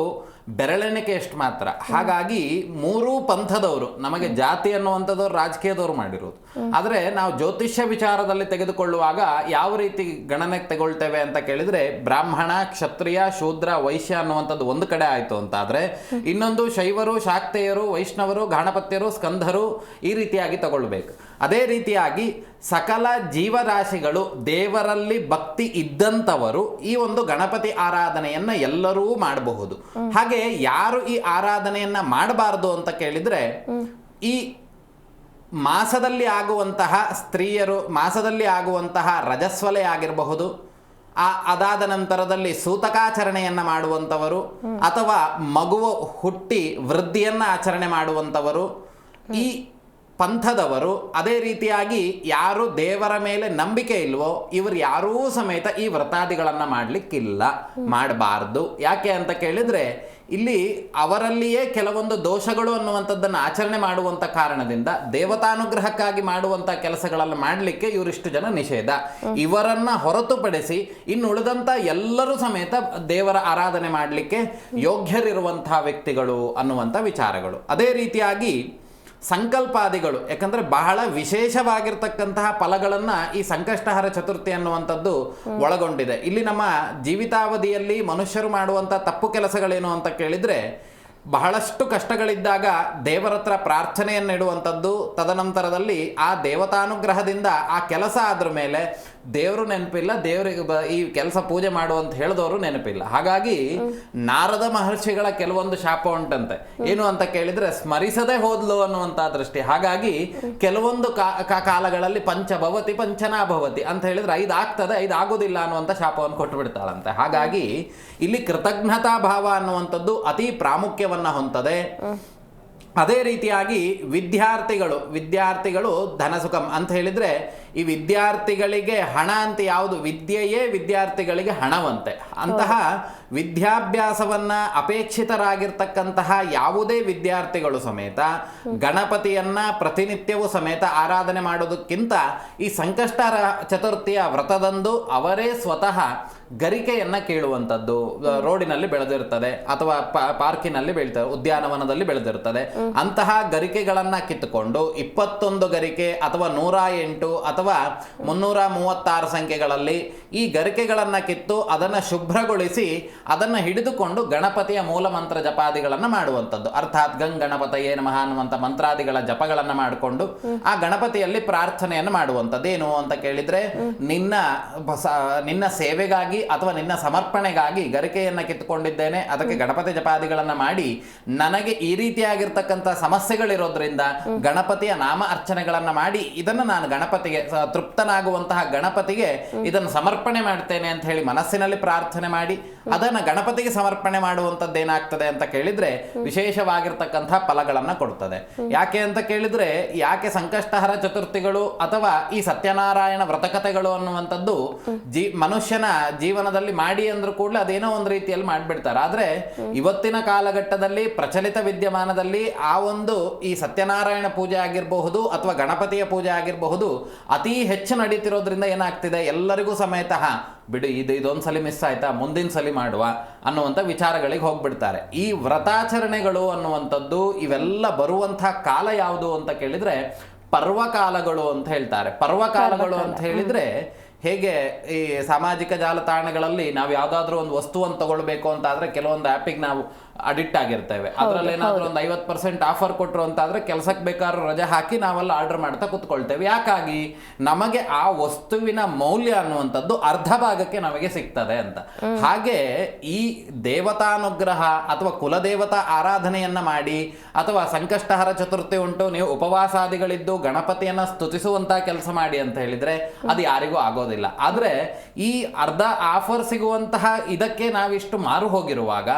ಬೆರಳೆಣಿಕೆ ಎಷ್ಟು ಮಾತ್ರ. ಹಾಗಾಗಿ ಮೂರೂ ಪಂಥದವರು, ನಮಗೆ ಜಾತಿ ಅನ್ನುವಂಥದ್ದವ್ರು ರಾಜಕೀಯದವ್ರು ಮಾಡಿರೋದು. ಆದರೆ ನಾವು ಜ್ಯೋತಿಷ್ಯ ವಿಚಾರದಲ್ಲಿ ತೆಗೆದುಕೊಳ್ಳುವಾಗ ಯಾವ ರೀತಿ ಗಣನೆಗೆ ತಗೊಳ್ತೇವೆ ಅಂತ ಕೇಳಿದರೆ, ಬ್ರಾಹ್ಮಣ, ಕ್ಷತ್ರಿಯ, ಶೂದ್ರ, ವೈಶ್ಯ ಅನ್ನುವಂಥದ್ದು ಒಂದು ಕಡೆ ಆಯಿತು ಅಂತ ಆದರೆ, ಇನ್ನೊಂದು ಶೈವರು, ಶಾಕ್ತೇಯರು, ವೈಷ್ಣವರು, ಗಾಣಪತ್ಯರು, ಸ್ಕಂಧರು ಈ ರೀತಿಯಾಗಿ ತಗೊಳ್ಬೇಕು. ಅದೇ ರೀತಿಯಾಗಿ ಸಕಲ ಜೀವರಾಶಿಗಳು, ದೇವರಲ್ಲಿ ಭಕ್ತಿ ಇದ್ದಂಥವರು ಈ ಒಂದು ಗಣಪತಿ ಆರಾಧನೆಯನ್ನು ಎಲ್ಲರೂ ಮಾಡಬಹುದು. ಹಾಗೆ ಯಾರು ಈ ಆರಾಧನೆಯನ್ನ ಮಾಡಬಾರದು ಅಂತ ಕೇಳಿದರೆ, ಈ ಮಾಸದಲ್ಲಿ ಆಗುವಂತಹ ಸ್ತ್ರೀಯರು, ಮಾಸದಲ್ಲಿ ಆಗುವಂತಹ ರಜಸ್ವಲೆ ಆಗಿರಬಹುದು, ಅದಾದ ನಂತರದಲ್ಲಿ ಸೂತಕಾಚರಣೆಯನ್ನು ಮಾಡುವಂಥವರು, ಅಥವಾ ಮಗುವ ಹುಟ್ಟಿ ವೃದ್ಧಿಯನ್ನು ಆಚರಣೆ ಮಾಡುವಂಥವರು, ಈ ಪಂಥದವರು. ಅದೇ ರೀತಿಯಾಗಿ ಯಾರು ದೇವರ ಮೇಲೆ ನಂಬಿಕೆ ಇಲ್ವೋ ಇವರು ಯಾರೂ ಸಮೇತ ಈ ವ್ರತಾದಿಗಳನ್ನು ಮಾಡಲಿಕ್ಕಿಲ್ಲ, ಮಾಡಬಾರ್ದು. ಯಾಕೆ ಅಂತ ಕೇಳಿದರೆ, ಇಲ್ಲಿ ಅವರಲ್ಲಿಯೇ ಕೆಲವೊಂದು ದೋಷಗಳು ಅನ್ನುವಂಥದ್ದನ್ನು ಆಚರಣೆ ಮಾಡುವಂಥ ಕಾರಣದಿಂದ ದೇವತಾನುಗ್ರಹಕ್ಕಾಗಿ ಮಾಡುವಂಥ ಕೆಲಸಗಳನ್ನು ಮಾಡಲಿಕ್ಕೆ ಇವರಿಷ್ಟು ಜನ ನಿಷೇಧ. ಇವರನ್ನು ಹೊರತುಪಡಿಸಿ ಇನ್ನು ಉಳಿದಂಥ ಎಲ್ಲರೂ ಸಮೇತ ದೇವರ ಆರಾಧನೆ ಮಾಡಲಿಕ್ಕೆ ಯೋಗ್ಯರಿರುವಂತಹ ವ್ಯಕ್ತಿಗಳು ಅನ್ನುವಂಥ ವಿಚಾರಗಳು. ಅದೇ ರೀತಿಯಾಗಿ ಸಂಕಲ್ಪಾದಿಗಳು, ಯಾಕಂದರೆ ಬಹಳ ವಿಶೇಷವಾಗಿರ್ತಕ್ಕಂತಹ ಫಲಗಳನ್ನು ಈ ಸಂಕಷ್ಟಹರ ಚತುರ್ಥಿ ಅನ್ನುವಂಥದ್ದು ಒಳಗೊಂಡಿದೆ. ಇಲ್ಲಿ ನಮ್ಮ ಜೀವಿತಾವಧಿಯಲ್ಲಿ ಮನುಷ್ಯರು ಮಾಡುವಂಥ ತಪ್ಪು ಕೆಲಸಗಳೇನು ಅಂತ ಕೇಳಿದರೆ, ಬಹಳಷ್ಟು ಕಷ್ಟಗಳಿದ್ದಾಗ ದೇವರ ಹತ್ರ ಪ್ರಾರ್ಥನೆಯನ್ನಿಡುವಂಥದ್ದು, ತದನಂತರದಲ್ಲಿ ಆ ದೇವತಾನುಗ್ರಹದಿಂದ ಆ ಕೆಲಸ ಆದ್ರ ಮೇಲೆ ದೇವರು ನೆನಪಿಲ್ಲ, ದೇವರಿಗೆ ಈ ಕೆಲಸ ಪೂಜೆ ಮಾಡು ಅಂತ ಹೇಳಿದವರು ನೆನಪಿಲ್ಲ. ಹಾಗಾಗಿ ನಾರದ ಮಹರ್ಷಿಗಳ ಕೆಲವೊಂದು ಶಾಪ ಉಂಟಂತೆ. ಏನು ಅಂತ ಕೇಳಿದ್ರೆ ಸ್ಮರಿಸದೆ ಹೋದ್ಲು ಅನ್ನುವಂಥ ದೃಷ್ಟಿ. ಹಾಗಾಗಿ ಕೆಲವೊಂದು ಕಾಲಗಳಲ್ಲಿ ಪಂಚಭವತಿ ಪಂಚನಾಭವತಿ ಅಂತ ಹೇಳಿದ್ರೆ 5 ಆಗ್ತದೆ 5 ಆಗುದಿಲ್ಲ ಅನ್ನುವಂಥ ಶಾಪವನ್ನು ಕೊಟ್ಟು ಬಿಡ್ತಾಳಂತೆ. ಹಾಗಾಗಿ ಇಲ್ಲಿ ಕೃತಜ್ಞತಾ ಭಾವ ಅನ್ನುವಂಥದ್ದು ಅತಿ ಪ್ರಾಮುಖ್ಯವನ್ನ ಹೊಂದದೆ. ಅದೇ ರೀತಿಯಾಗಿ ವಿದ್ಯಾರ್ಥಿಗಳು ಧನಸುಖಂ ಅಂತ ಹೇಳಿದ್ರೆ ಈ ವಿದ್ಯಾರ್ಥಿಗಳಿಗೆ ಹಣ ಅಂತ ಯಾವುದು, ವಿದ್ಯೆಯೇ ವಿದ್ಯಾರ್ಥಿಗಳಿಗೆ ಹಣವಂತೆ. ಅಂತಹ ವಿದ್ಯಾಭ್ಯಾಸವನ್ನ ಅಪೇಕ್ಷಿತರಾಗಿರ್ತಕ್ಕಂತಹ ಯಾವುದೇ ವಿದ್ಯಾರ್ಥಿಗಳು ಸಮೇತ ಗಣಪತಿಯನ್ನ ಪ್ರತಿನಿತ್ಯವೂ ಸಮೇತ ಆರಾಧನೆ ಮಾಡೋದಕ್ಕಿಂತ ಈ ಸಂಕಷ್ಟಹರ ಚತುರ್ಥಿಯ ವ್ರತದಂದು ಅವರೇ ಸ್ವತಃ ಗರಿಕೆಯನ್ನ ಕೇಳುವಂಥದ್ದು. ರೋಡಿನಲ್ಲಿ ಬೆಳೆದಿರ್ತದೆ ಅಥವಾ ಪಾರ್ಕಿನಲ್ಲಿ ಬೆಳೀತದೆ, ಉದ್ಯಾನವನದಲ್ಲಿ ಬೆಳೆದಿರ್ತದೆ. ಅಂತಹ ಗರಿಕೆಗಳನ್ನ ಕಿತ್ತುಕೊಂಡು 21 ಗರಿಕೆ ಅಥವಾ 108 ಅಥವಾ 336 ಸಂಖ್ಯೆಗಳಲ್ಲಿ ಈ ಗರಿಕೆಗಳನ್ನ ಕಿತ್ತು ಅದನ್ನು ಶುಭ್ರಗೊಳಿಸಿ ಅದನ್ನು ಹಿಡಿದುಕೊಂಡು ಗಣಪತಿಯ ಮೂಲ ಮಂತ್ರ ಜಪಾದಿಗಳನ್ನು ಮಾಡುವಂಥದ್ದು. ಅರ್ಥಾತ್ ಗಣಪತಯೇ ನಮಃ ಅನ್ನುವಂಥ ಮಂತ್ರಾದಿಗಳ ಜಪಗಳನ್ನು ಮಾಡಿಕೊಂಡು ಆ ಗಣಪತಿಯಲ್ಲಿ ಪ್ರಾರ್ಥನೆಯನ್ನು ಮಾಡುವಂಥದ್ದು. ಏನು ಅಂತ ಕೇಳಿದ್ರೆ ನಿನ್ನ ಸೇವೆಗಾಗಿ ಅಥವಾ ನಿನ್ನ ಸಮರ್ಪಣೆಗಾಗಿ ಗರಿಕೆಯನ್ನ ಕಿತ್ತುಕೊಂಡಿದ್ದೇನೆ, ಅದಕ್ಕೆ ಗಣಪತಿ ಜಪಾದಿಗಳನ್ನ ಮಾಡಿ ನನಗೆ ಈ ರೀತಿಯಾಗಿರ್ತಕ್ಕಂಥ ಸಮಸ್ಯೆಗಳಿರೋದ್ರಿಂದ ಗಣಪತಿಯ ನಾಮ ಅರ್ಚನೆಗಳನ್ನ ಮಾಡಿ ಇದನ್ನು ನಾನು ಗಣಪತಿಗೆ ತೃಪ್ತನಾಗುವಂತಹ ಗಣಪತಿಗೆ ಇದನ್ನು ಸಮರ್ಪಣೆ ಮಾಡ್ತೇನೆ ಅಂತ ಹೇಳಿ ಮನಸ್ಸಿನಲ್ಲಿ ಪ್ರಾರ್ಥನೆ ಮಾಡಿ ಅದನ್ನು ಗಣಪತಿಗೆ ಸಮರ್ಪಣೆ ಮಾಡುವಂಥದ್ದು ಏನಾಗ್ತದೆ ಅಂತ ಕೇಳಿದ್ರೆ ವಿಶೇಷವಾಗಿರ್ತಕ್ಕಂಥ ಫಲಗಳನ್ನ ಕೊಡ್ತದೆ. ಯಾಕೆ ಅಂತ ಕೇಳಿದ್ರೆ, ಯಾಕೆ ಸಂಕಷ್ಟಹರ ಚತುರ್ಥಿಗಳು ಅಥವಾ ಈ ಸತ್ಯನಾರಾಯಣ ವ್ರತಕಥೆಗಳು ಅನ್ನುವಂಥದ್ದು ಮನುಷ್ಯನ ಜೀವನದಲ್ಲಿ ಮಾಡಿ ಅಂದ್ರೂ ಕೂಡ ಅದೇನೋ ಒಂದು ರೀತಿಯಲ್ಲಿ ಮಾಡಿಬಿಡ್ತಾರೆ. ಆದ್ರೆ ಇವತ್ತಿನ ಕಾಲಘಟ್ಟದಲ್ಲಿ ಪ್ರಚಲಿತ ವಿದ್ಯಮಾನದಲ್ಲಿ ಆ ಒಂದು ಈ ಸತ್ಯನಾರಾಯಣ ಪೂಜೆ ಆಗಿರಬಹುದು ಅಥವಾ ಗಣಪತಿಯ ಪೂಜೆ ಆಗಿರಬಹುದು ಅತಿ ಹೆಚ್ಚು ನಡೀತಿರೋದ್ರಿಂದ ಏನಾಗ್ತಿದೆ, ಎಲ್ಲರಿಗೂ ಸಮೇತ ಬಿಡು ಇದೊಂದ್ಸಲಿ ಮಿಸ್ ಆಯ್ತಾ, ಮುಂದಿನ ಸಲಿ ಮಾಡುವ ಅನ್ನುವಂಥ ವಿಚಾರಗಳಿಗೆ ಹೋಗ್ಬಿಡ್ತಾರೆ. ಈ ವ್ರತಾಚರಣೆಗಳು ಅನ್ನುವಂಥದ್ದು ಇವೆಲ್ಲ ಬರುವಂತಹ ಕಾಲ ಯಾವುದು ಅಂತ ಕೇಳಿದ್ರೆ ಪರ್ವಕಾಲಗಳು ಅಂತ ಹೇಳ್ತಾರೆ. ಪರ್ವಕಾಲಗಳು ಅಂತ ಹೇಳಿದ್ರೆ ಹೇಗೆ ಈ ಸಾಮಾಜಿಕ ಜಾಲತಾಣಗಳಲ್ಲಿ ನಾವು ಯಾವುದಾದ್ರೂ ಒಂದು ವಸ್ತುವನ್ನು ತಗೊಳ್ಬೇಕು ಅಂತ ಆದ್ರೆ ಕೆಲವೊಂದು ಆ್ಯಪಿಗೆ ನಾವು ಅಡಿಕ್ಟ್ ಆಗಿರ್ತೇವೆ. ಅದರಲ್ಲಿ ಏನಾದರೂ ಒಂದು 50% ಆಫರ್ ಕೊಟ್ಟರು ಅಂತ ಆದ್ರೆ ಕೆಲಸಕ್ಕೆ ಬೇಕಾದ್ರೂ ರಜೆ ಹಾಕಿ ನಾವೆಲ್ಲ ಆರ್ಡರ್ ಮಾಡ್ತಾ ಕುತ್ಕೊಳ್ತೇವೆ. ಯಾಕಾಗಿ? ನಮಗೆ ಆ ವಸ್ತುವಿನ ಮೌಲ್ಯ ಅನ್ನುವಂಥದ್ದು ಅರ್ಧ ಭಾಗಕ್ಕೆ ನಮಗೆ ಸಿಗ್ತದೆ ಅಂತ. ಹಾಗೆ ಈ ದೇವತಾನುಗ್ರಹ ಅಥವಾ ಕುಲದೇವತಾ ಆರಾಧನೆಯನ್ನ ಮಾಡಿ ಅಥವಾ ಸಂಕಷ್ಟಹರ ಚತುರ್ಥಿ ಉಂಟು, ನೀವು ಉಪವಾಸಾದಿಗಳಿದ್ದು ಗಣಪತಿಯನ್ನ ಸ್ತುತಿಸುವಂತಹ ಕೆಲಸ ಮಾಡಿ ಅಂತ ಹೇಳಿದ್ರೆ ಅದು ಯಾರಿಗೂ ಆಗೋದಿಲ್ಲ. ಆದ್ರೆ ಈ ಅರ್ಧ ಆಫರ್ ಸಿಗುವಂತಹ ಇದಕ್ಕೆ ನಾವಿಷ್ಟು ಮಾರು ಹೋಗಿರುವಾಗ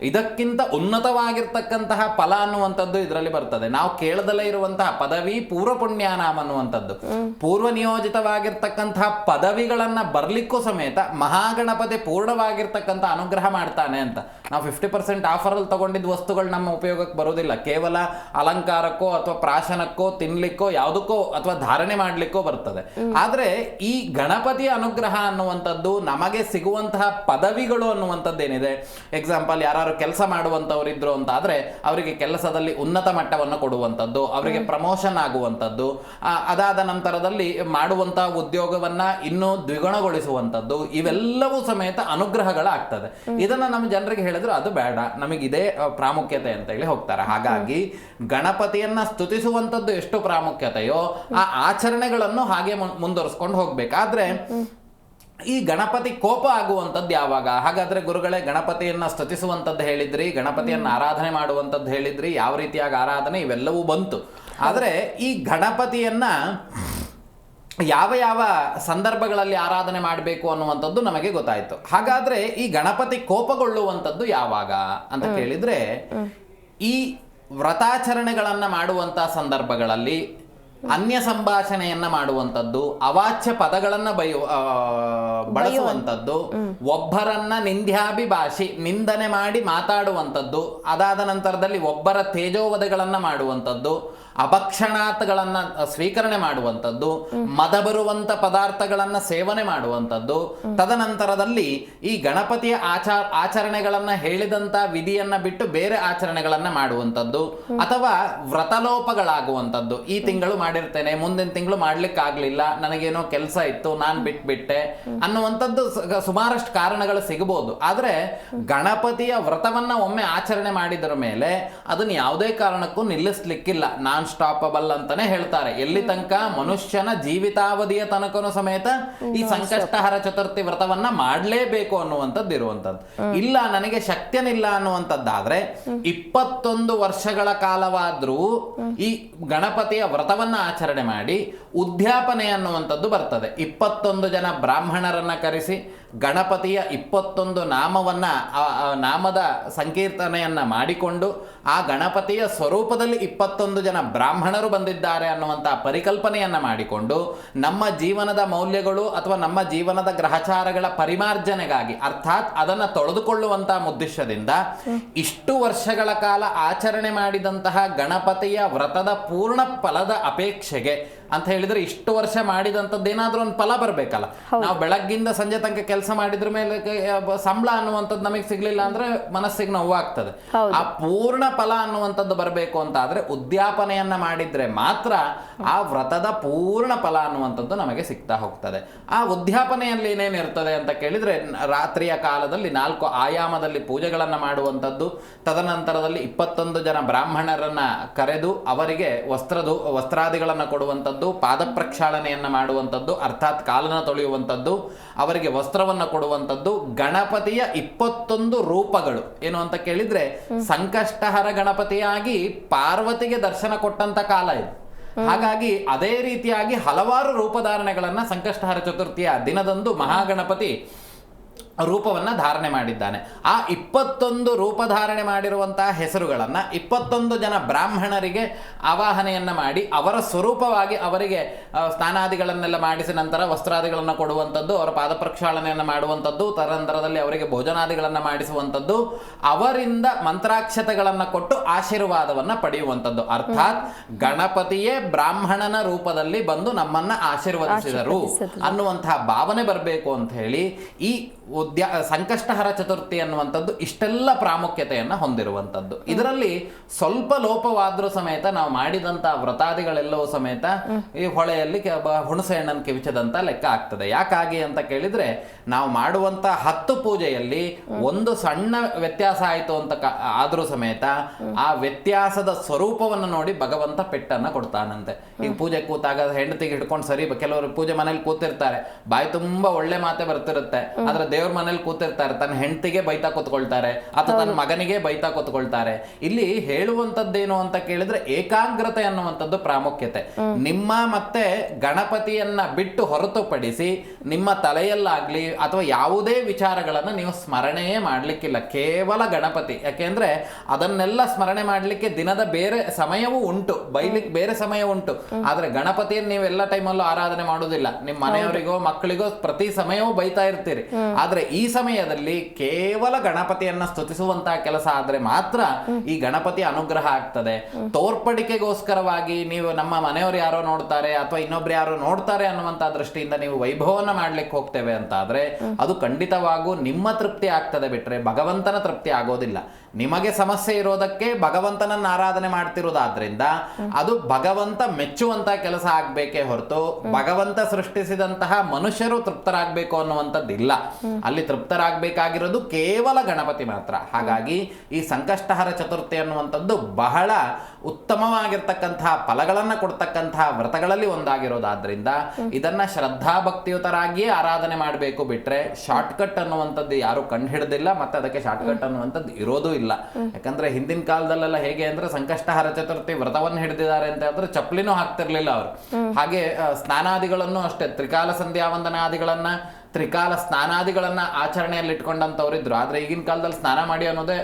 ಇದಕ್ಕಿಂತ ಉನ್ನತವಾಗಿರ್ತಕ್ಕಂತಹ ಫಲ ಅನ್ನುವಂಥದ್ದು ಇದರಲ್ಲಿ ಬರ್ತದೆ. ನಾವು ಕೇಳದಲ್ಲೇ ಇರುವಂತಹ ಪದವಿ ಪೂರ್ವ ಪುಣ್ಯಾನಾಮ ಅನ್ನುವಂಥದ್ದು, ಪೂರ್ವ ನಿಯೋಜಿತವಾಗಿರ್ತಕ್ಕಂತಹ ಪದವಿಗಳನ್ನ ಬರ್ಲಿಕ್ಕೂ ಸಮೇತ ಮಹಾಗಣಪತಿ ಪೂರ್ಣವಾಗಿರ್ತಕ್ಕಂಥ ಅನುಗ್ರಹ ಮಾಡ್ತಾನೆ ಅಂತ. ನಾವು 50% ಆಫರ್ ಅಲ್ಲಿ ತಗೊಂಡಿದ್ದ ವಸ್ತುಗಳು ನಮ್ಮ ಉಪಯೋಗಕ್ಕೆ ಬರುವುದಿಲ್ಲ. ಕೇವಲ ಅಲಂಕಾರಕ್ಕೋ ಅಥವಾ ಪ್ರಾಶನಕ್ಕೋ ತಿನ್ಲಿಕ್ಕೋ ಯಾವುದಕ್ಕೋ ಅಥವಾ ಧಾರಣೆ ಮಾಡ್ಲಿಕ್ಕೋ ಬರ್ತದೆ. ಆದ್ರೆ ಈ ಗಣಪತಿಯ ಅನುಗ್ರಹ ಅನ್ನುವಂಥದ್ದು ನಮಗೆ ಸಿಗುವಂತಹ ಪದವಿಗಳು ಅನ್ನುವಂಥದ್ದೇನಿದೆ, ಎಕ್ಸಾಂಪಲ್ ಯಾರು ಕೆಲಸ ಮಾಡುವಂತವ್ರು ಇದ್ರು ಅಂತ ಆದ್ರೆ ಅವರಿಗೆ ಕೆಲಸದಲ್ಲಿ ಉನ್ನತ ಮಟ್ಟವನ್ನು ಕೊಡುವಂಥದ್ದು, ಅವರಿಗೆ ಪ್ರಮೋಷನ್ ಆಗುವಂಥದ್ದು, ಅದಾದ ನಂತರದಲ್ಲಿ ಮಾಡುವಂತಹ ಉದ್ಯೋಗವನ್ನ ಇನ್ನೂ ದ್ವಿಗುಣಗೊಳಿಸುವಂಥದ್ದು, ಇವೆಲ್ಲವೂ ಸಮೇತ ಅನುಗ್ರಹಗಳಾಗ್ತದೆ. ಇದನ್ನ ನಮ್ಮ ಜನರಿಗೆ ಹೇಳಿದ್ರು ಅದು ಬೇಡ, ನಮಗಿದೆ ಪ್ರಾಮುಖ್ಯತೆ ಅಂತ ಹೇಳಿ ಹೋಗ್ತಾರೆ. ಹಾಗಾಗಿ ಗಣಪತಿಯನ್ನ ಸ್ತುತಿಸುವಂಥದ್ದು ಎಷ್ಟು ಪ್ರಾಮುಖ್ಯತೆಯೋ ಆ ಆಚರಣೆಗಳನ್ನು ಹಾಗೆ ಮುಂದುವರಿಸ್ಕೊಂಡು ಹೋಗ್ಬೇಕಾದ್ರೆ ಈ ಗಣಪತಿ ಕೋಪ ಆಗುವಂಥದ್ದು ಯಾವಾಗ? ಹಾಗಾದ್ರೆ ಗುರುಗಳೇ ಗಣಪತಿಯನ್ನ ಸ್ತುತಿಸುವಂಥದ್ದು ಹೇಳಿದ್ರಿ, ಗಣಪತಿಯನ್ನ ಆರಾಧನೆ ಮಾಡುವಂಥದ್ದು ಹೇಳಿದ್ರಿ, ಯಾವ ರೀತಿಯಾಗಿ ಆರಾಧನೆ ಇವೆಲ್ಲವೂ ಬಂತು. ಆದರೆ ಈ ಗಣಪತಿಯನ್ನ ಯಾವ ಯಾವ ಸಂದರ್ಭಗಳಲ್ಲಿ ಆರಾಧನೆ ಮಾಡಬೇಕು ಅನ್ನುವಂಥದ್ದು ನಮಗೆ ಗೊತ್ತಾಯ್ತು. ಹಾಗಾದ್ರೆ ಈ ಗಣಪತಿ ಕೋಪಗೊಳ್ಳುವಂಥದ್ದು ಯಾವಾಗ ಅಂತ ಕೇಳಿದ್ರೆ ಈ ವ್ರತಾಚರಣೆಗಳನ್ನ ಮಾಡುವಂತ ಸಂದರ್ಭಗಳಲ್ಲಿ ಅನ್ಯ ಸಂಭಾಷಣೆಯನ್ನ ಮಾಡುವಂಥದ್ದು, ಅವಾಚ್ಯ ಪದಗಳನ್ನ ಬಳಸುವಂಥದ್ದು, ಒಬ್ಬರನ್ನ ನಿಂದ್ಯಾಭಿಭಾಷಿ ನಿಂದನೆ ಮಾಡಿ ಮಾತಾಡುವಂಥದ್ದು, ಅದಾದ ನಂತರದಲ್ಲಿ ಒಬ್ಬರ ತೇಜೋವಧೆಗಳನ್ನ ಮಾಡುವಂಥದ್ದು, ಅಭಕ್ಷಣಾತ್ಗಳನ್ನ ಸ್ವೀಕರಣೆ ಮಾಡುವಂಥದ್ದು, ಮದ ಬರುವಂತ ಪದಾರ್ಥಗಳನ್ನ ಸೇವನೆ ಮಾಡುವಂಥದ್ದು, ತದನಂತರದಲ್ಲಿ ಈ ಗಣಪತಿಯ ಆಚರಣೆಗಳನ್ನ ಹೇಳಿದಂತ ವಿಧಿಯನ್ನ ಬಿಟ್ಟು ಬೇರೆ ಆಚರಣೆಗಳನ್ನ ಮಾಡುವಂಥದ್ದು, ಅಥವಾ ವ್ರತಲೋಪಗಳಾಗುವಂಥದ್ದು. ಈ ತಿಂಗಳು ಮಾಡಿರ್ತೇನೆ, ಮುಂದಿನ ತಿಂಗಳು ಮಾಡ್ಲಿಕ್ಕೆ ಆಗ್ಲಿಲ್ಲ, ನನಗೇನೋ ಕೆಲಸ ಇತ್ತು, ನಾನ್ ಬಿಟ್ಬಿಟ್ಟೆ ಅನ್ನುವಂಥದ್ದು ಸುಮಾರಷ್ಟು ಕಾರಣಗಳು ಸಿಗಬಹುದು. ಆದ್ರೆ ಗಣಪತಿಯ ವ್ರತವನ್ನ ಒಮ್ಮೆ ಆಚರಣೆ ಮಾಡಿದ್ರ ಮೇಲೆ ಅದನ್ನ ಯಾವುದೇ ಕಾರಣಕ್ಕೂ ನಿಲ್ಲಿಸ್ಲಿಕ್ಕಿಲ್ಲ. ನಾನ್ ಸ್ಟಾಪಬಲ್ ಅಂತಾನೆ ಹೇಳ್ತಾರೆ. ಎಲ್ಲಿ ತನಕ ಮನುಷ್ಯನ ಜೀವಿತಾವಧಿಯ ತನಕನೂ ಸಮೇತ ಈ ಸಂಕಷ್ಟಹರ ಚತುರ್ಥಿ ವ್ರತವನ್ನ ಮಾಡಲೇಬೇಕು ಅನ್ನುವಂಥದ್ದು ಇರುವಂಥದ್ದು. ಇಲ್ಲ ನನಗೆ ಶಕ್ತಿಯನಿಲ್ಲ ಅನ್ನುವಂಥದ್ದಾದ್ರೆ 21 ವರ್ಷಗಳ ಕಾಲವಾದ್ರೂ ಈ ಗಣಪತಿಯ ವ್ರತವನ್ನ ಆಚರಣೆ ಮಾಡಿ ಉದ್ಯಾಪನೆ ಅನ್ನುವಂಥದ್ದು ಬರ್ತದೆ. 21 ಜನ ಬ್ರಾಹ್ಮಣರನ್ನ ಕರೆಸಿ ಗಣಪತಿಯ 21 ನಾಮವನ್ನ ನಾಮದ ಸಂಕೀರ್ತನೆಯನ್ನ ಮಾಡಿಕೊಂಡು ಆ ಗಣಪತಿಯ ಸ್ವರೂಪದಲ್ಲಿ 21 ಜನ ಬ್ರಾಹ್ಮಣರು ಬಂದಿದ್ದಾರೆ ಅನ್ನುವಂಥ ಪರಿಕಲ್ಪನೆಯನ್ನ ಮಾಡಿಕೊಂಡು ನಮ್ಮ ಜೀವನದ ಮೌಲ್ಯಗಳು ಅಥವಾ ನಮ್ಮ ಜೀವನದ ಗ್ರಹಚಾರಗಳ ಪರಿಮಾರ್ಜನೆಗಾಗಿ, ಅರ್ಥಾತ್ ಅದನ್ನು ತೊಳೆದುಕೊಳ್ಳುವಂತಹ ಉದ್ದೇಶದಿಂದ ಇಷ್ಟು ವರ್ಷಗಳ ಕಾಲ ಆಚರಣೆ ಮಾಡಿದಂತಹ ಗಣಪತಿಯ ವ್ರತದ ಪೂರ್ಣ ಫಲದ ಅಪೇಕ್ಷೆಗೆ ಅಂತ ಹೇಳಿದ್ರೆ ಇಷ್ಟು ವರ್ಷ ಮಾಡಿದಂಥದ್ದು ಏನಾದ್ರೂ ಒಂದು ಫಲ ಬರ್ಬೇಕಲ್ಲ. ನಾವು ಬೆಳಗ್ಗಿಂದ ಸಂಜೆ ತನಕ ಕೆಲಸ ಮಾಡಿದ್ರ ಮೇಲೆ ಸಂಬಳ ಅನ್ನುವಂಥದ್ದು ನಮಗೆ ಸಿಗ್ಲಿಲ್ಲ ಅಂದ್ರೆ ಮನಸ್ಸಿಗೆ ನೋವಾಗ್ತದೆ. ಆ ಪೂರ್ಣ ಫಲ ಅನ್ನುವಂಥದ್ದು ಬರಬೇಕು ಅಂತ ಆದ್ರೆ ಉದ್ಯಾಪನೆಯನ್ನ ಮಾಡಿದ್ರೆ ಮಾತ್ರ ಆ ವ್ರತದ ಪೂರ್ಣ ಫಲ ಅನ್ನುವಂಥದ್ದು ನಮಗೆ ಸಿಗ್ತಾ ಹೋಗ್ತದೆ. ಆ ಉದ್ಯಾಪನೆಯಲ್ಲಿ ಏನೇನಿರ್ತದೆ ಅಂತ ಕೇಳಿದ್ರೆ ರಾತ್ರಿಯ ಕಾಲದಲ್ಲಿ 4 ಆಯಾಮದಲ್ಲಿ ಪೂಜೆಗಳನ್ನ ಮಾಡುವಂಥದ್ದು, ತದನಂತರದಲ್ಲಿ 21 ಜನ ಬ್ರಾಹ್ಮಣರನ್ನ ಕರೆದು ಅವರಿಗೆ ವಸ್ತ್ರಾದಿಗಳನ್ನ ಕೊಡುವಂಥದ್ದು, ಪಾದ ಪ್ರಕ್ಷಾಳನೆಯನ್ನ ಮಾಡುವಂಥದ್ದು, ಅರ್ಥಾತ್ ಕಾಲನ ತೊಳೆಯುವಂಥದ್ದು, ಅವರಿಗೆ ವಸ್ತ್ರವನ್ನ ಕೊಡುವಂಥದ್ದು. ಗಣಪತಿಯ 21 ರೂಪಗಳು ಏನು ಅಂತ ಕೇಳಿದ್ರೆ ಸಂಕಷ್ಟಹರ ಗಣಪತಿಯಾಗಿ ಪಾರ್ವತಿಗೆ ದರ್ಶನ ಕೊಟ್ಟಂತ ಕಾಲ ಇದು. ಹಾಗಾಗಿ ಅದೇ ರೀತಿಯಾಗಿ ಹಲವಾರು ರೂಪಧಾರಣೆಗಳನ್ನ ಸಂಕಷ್ಟಹರ ಚತುರ್ಥಿಯ ದಿನದಂದು ಮಹಾಗಣಪತಿ ರೂಪವನ್ನ ಧಾರಣೆ ಮಾಡಿದ್ದಾನೆ. ಆ 21 ರೂಪಧಾರಣೆ ಮಾಡಿರುವಂತಹ ಹೆಸರುಗಳನ್ನ 21 ಜನ ಬ್ರಾಹ್ಮಣರಿಗೆ ಆವಾಹನೆಯನ್ನ ಮಾಡಿ ಅವರ ಸ್ವರೂಪವಾಗಿ ಅವರಿಗೆ ಸ್ನಾನಾದಿಗಳನ್ನೆಲ್ಲ ಮಾಡಿಸಿ ನಂತರ ವಸ್ತ್ರಾದಿಗಳನ್ನು ಕೊಡುವಂಥದ್ದು, ಅವರ ಪಾದ ಪ್ರಕ್ಷಾಳನೆಯನ್ನು ಮಾಡುವಂಥದ್ದು, ತದನಂತರದಲ್ಲಿ ಅವರಿಗೆ ಭೋಜನಾದಿಗಳನ್ನು ಮಾಡಿಸುವಂಥದ್ದು, ಅವರಿಂದ ಮಂತ್ರಾಕ್ಷತೆಗಳನ್ನು ಕೊಟ್ಟು ಆಶೀರ್ವಾದವನ್ನ ಪಡೆಯುವಂಥದ್ದು. ಅರ್ಥಾತ್ ಗಣಪತಿಯೇ ಬ್ರಾಹ್ಮಣನ ರೂಪದಲ್ಲಿ ಬಂದು ನಮ್ಮನ್ನ ಆಶೀರ್ವದಿಸಿದರು ಅನ್ನುವಂತಹ ಭಾವನೆ ಬರಬೇಕು ಅಂತ ಹೇಳಿ ಈ ಸಂಕಷ್ಟಹರ ಚತುರ್ಥಿ ಅನ್ನುವಂಥದ್ದು ಇಷ್ಟೆಲ್ಲ ಪ್ರಾಮುಖ್ಯತೆಯನ್ನು ಹೊಂದಿರುವಂಥದ್ದು. ಇದರಲ್ಲಿ ಸ್ವಲ್ಪ ಲೋಪವಾದ್ರೂ ಸಮೇತ ನಾವು ಮಾಡಿದಂತಹ ವ್ರತಾದಿಗಳೆಲ್ಲವೂ ಸಮೇತ ಈ ಹೊಳೆಯಲ್ಲಿ ಹುಣಸೆ ಹಣ್ಣನ್ನು ಕಿವಿಚದಂತ ಲೆಕ್ಕ ಆಗ್ತದೆ. ಯಾಕಾಗಿ ಅಂತ ಕೇಳಿದ್ರೆ ನಾವು ಮಾಡುವಂತ 10 ಪೂಜೆಯಲ್ಲಿ ಒಂದು ಸಣ್ಣ ವ್ಯತ್ಯಾಸ ಆಯಿತು ಅಂತ ಆದ್ರೂ ಸಮೇತ ಆ ವ್ಯತ್ಯಾಸದ ಸ್ವರೂಪವನ್ನು ನೋಡಿ ಭಗವಂತ ಪೆಟ್ಟನ್ನ ಕೊಡ್ತಾನಂತೆ. ಈಗ ಪೂಜೆ ಕೂತಾಗ ಹೆಂಡತಿಗೆ ಹಿಡ್ಕೊಂಡು ಸರಿ, ಕೆಲವರು ಪೂಜೆ ಮನೇಲಿ ಕೂತಿರ್ತಾರೆ, ಬಾಯಿ ತುಂಬಾ ಒಳ್ಳೆ ಮಾತೆ ಬರ್ತಿರುತ್ತೆ, ಆದ್ರೆ ದೇವ್ರ ಮನೇಲಿ ಕೂತಿರ್ತಾರೆ, ತನ್ನ ಹೆಂಡತಿಗೆ ಬೈತಾ ಕೂತ್ಕೊಳ್ತಾರೆ ಅಥವಾ ತನ್ನ ಮಗನಿಗೆ ಬೈತಾ ಕೂತ್ಕೊಳ್ತಾರೆ. ಇಲ್ಲಿ ಹೇಳುವಂತದ್ದೇನು ಅಂತ ಕೇಳಿದ್ರೆ ಏಕಾಗ್ರತೆ ಅನ್ನುವಂಥದ್ದು ಪ್ರಾಮುಖ್ಯತೆ. ನಿಮ್ಮ ಮತ್ತೆ ಗಣಪತಿಯನ್ನ ಬಿಟ್ಟು ಹೊರತುಪಡಿಸಿ ನಿಮ್ಮ ತಲೆಯಲ್ಲಾಗ್ಲಿ ಅಥವಾ ಯಾವುದೇ ವಿಚಾರಗಳನ್ನ ನೀವು ಸ್ಮರಣೆಯೇ ಮಾಡ್ಲಿಕ್ಕಿಲ್ಲ, ಕೇವಲ ಗಣಪತಿ. ಯಾಕೆಂದ್ರೆ ಅದನ್ನೆಲ್ಲ ಸ್ಮರಣೆ ಮಾಡ್ಲಿಕ್ಕೆ ದಿನದ ಬೇರೆ ಸಮಯವೂ ಉಂಟು, ಬೈಲಿಕ್ಕೆ ಬೇರೆ ಸಮಯ ಉಂಟು. ಆದ್ರೆ ಗಣಪತಿಯನ್ನು ನೀವು ಎಲ್ಲ ಟೈಮಲ್ಲೂ ಆರಾಧನೆ ಮಾಡೋದಿಲ್ಲ. ನಿಮ್ಮ ಮನೆಯವರಿಗೋ ಮಕ್ಕಳಿಗೋ ಪ್ರತಿ ಸಮಯವೂ ಬೈತಾ ಇರ್ತೀರಿ. ಆದ್ರೆ ಈ ಸಮಯದಲ್ಲಿ ಕೇವಲ ಗಣಪತಿಯನ್ನ ಸ್ತುತಿಸುವಂತಹ ಕೆಲಸ ಆದ್ರೆ ಮಾತ್ರ ಈ ಗಣಪತಿ ಅನುಗ್ರಹ ಆಗ್ತದೆ. ತೋರ್ಪಡಿಕೆಗೋಸ್ಕರವಾಗಿ ನೀವು ನಮ್ಮ ಮನೆಯವರು ಯಾರೋ ನೋಡ್ತಾರೆ ಅಥವಾ ಇನ್ನೊಬ್ರು ಯಾರೋ ನೋಡ್ತಾರೆ ಅನ್ನುವಂತ ದೃಷ್ಟಿಯಿಂದ ನೀವು ವೈಭವನ ಮಾಡ್ಲಿಕ್ಕೆ ಹೋಗ್ತೇವೆ ಅಂತ ಆದ್ರೆ ಅದು ಖಂಡಿತವಾಗೂ ನಿಮ್ಮ ತೃಪ್ತಿ ಆಗ್ತದೆ ಬಿಟ್ರೆ ಭಗವಂತನ ತೃಪ್ತಿ ಆಗೋದಿಲ್ಲ. ನಿಮಗೆ ಸಮಸ್ಯೆ ಇರೋದಕ್ಕೆ ಭಗವಂತನನ್ನ ಆರಾಧನೆ ಮಾಡ್ತಿರೋದಾದ್ರಿಂದ ಅದು ಭಗವಂತ ಮೆಚ್ಚುವಂತ ಕೆಲಸ ಆಗ್ಬೇಕೇ ಹೊರತು ಭಗವಂತ ಸೃಷ್ಟಿಸಿದಂತಹ ಮನುಷ್ಯರು ತೃಪ್ತರಾಗಬೇಕು ಅನ್ನುವಂಥದ್ದಿಲ್ಲ. ಅಲ್ಲಿ ತೃಪ್ತರಾಗಬೇಕಾಗಿರೋದು ಕೇವಲ ಗಣಪತಿ ಮಾತ್ರ. ಹಾಗಾಗಿ ಈ ಸಂಕಷ್ಟಹರ ಚತುರ್ಥಿ ಅನ್ನುವಂಥದ್ದು ಬಹಳ ಉತ್ತಮವಾಗಿರ್ತಕ್ಕಂತಹ ಫಲಗಳನ್ನ ಕೊಡ್ತಕ್ಕಂತಹ ವ್ರತಗಳಲ್ಲಿ ಒಂದಾಗಿರೋದಾದ್ರಿಂದ ಇದನ್ನ ಶ್ರದ್ಧಾಭಕ್ತಿಯುತರಾಗಿಯೇ ಆರಾಧನೆ ಮಾಡಬೇಕು ಬಿಟ್ರೆ ಶಾರ್ಟ್ ಕಟ್ ಅನ್ನುವಂಥದ್ದು ಯಾರು ಕಂಡು ಹಿಡಿದಿಲ್ಲ, ಮತ್ತೆ ಅದಕ್ಕೆ ಶಾರ್ಟ್ ಕಟ್ ಅನ್ನುವಂಥದ್ದು ಇರೋದು ಇಲ್ಲ. ಯಾಕಂದ್ರೆ ಹಿಂದಿನ ಕಾಲದಲ್ಲೆಲ್ಲ ಹೇಗೆ ಅಂದ್ರೆ ಸಂಕಷ್ಟಹರ ಚತುರ್ಥಿ ವ್ರತವನ್ನು ಹಿಡಿದಿದ್ದಾರೆ ಅಂತ ಹೇಳಿದ್ರೆ ಚಪ್ಪಲಿನೂ ಹಾಕ್ತಿರ್ಲಿಲ್ಲ ಅವರು. ಹಾಗೆ ಸ್ನಾನಾದಿಗಳನ್ನು ಅಷ್ಟೇ ತ್ರಿಕಾಲ ಸಂಧ್ಯಾ ವಂದನಾದಿಗಳನ್ನ ತ್ರಿಕಾಲ ಸ್ನಾನಾದಿಗಳನ್ನ ಆಚರಣೆಯಲ್ಲಿ ಇಟ್ಕೊಂಡಂಥವ್ರಿದ್ರು. ಆದ್ರೆ ಈಗಿನ ಕಾಲದಲ್ಲಿ ಸ್ನಾನ ಮಾಡಿ ಅನ್ನೋದೇ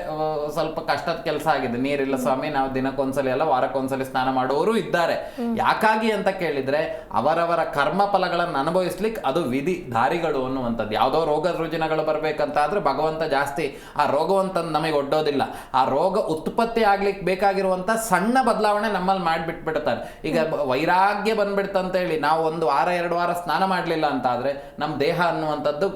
ಸ್ವಲ್ಪ ಕಷ್ಟದ ಕೆಲಸ ಆಗಿದೆ. ನೀರಿಲ್ಲ ಸ್ವಾಮಿ, ನಾವು ದಿನಕ್ಕೊಂದ್ಸಲಿ ಅಲ್ಲ ವಾರಕ್ಕೊಂದ್ಸಲಿ ಸ್ನಾನ ಮಾಡುವವರು ಇದ್ದಾರೆ. ಯಾಕಾಗಿ ಅಂತ ಕೇಳಿದ್ರೆ ಅವರವರ ಕರ್ಮ ಫಲಗಳನ್ನು ಅನುಭವಿಸ್ಲಿಕ್ಕೆ ಅದು ವಿಧಿ ದಾರಿಗಳು ಅನ್ನುವಂಥದ್ದು. ಯಾವುದೋ ರೋಗ ರುಜಿನಗಳು ಬರ್ಬೇಕಂತಾದ್ರೆ ಭಗವಂತ ಜಾಸ್ತಿ ಆ ರೋಗವಂತ ನಮಗೆ ಒಡ್ಡೋದಿಲ್ಲ. ಆ ರೋಗ ಉತ್ಪತ್ತಿ ಆಗ್ಲಿಕ್ಕೆ ಬೇಕಾಗಿರುವಂತ ಸಣ್ಣ ಬದಲಾವಣೆ ನಮ್ಮಲ್ಲಿ ಮಾಡಿಬಿಟ್ಬಿಡ್ತಾರೆ. ಈಗ ವೈರಾಗ್ಯ ಬಂದ್ಬಿಡ್ತಂತ ಹೇಳಿ ನಾವು 1 ವಾರ 2 ವಾರ ಸ್ನಾನ ಮಾಡಲಿಲ್ಲ ಅಂತ ಆದ್ರೆ ನಮ್ಮ ದೇಹ ಅನ್ನುವಂಥದ್ದು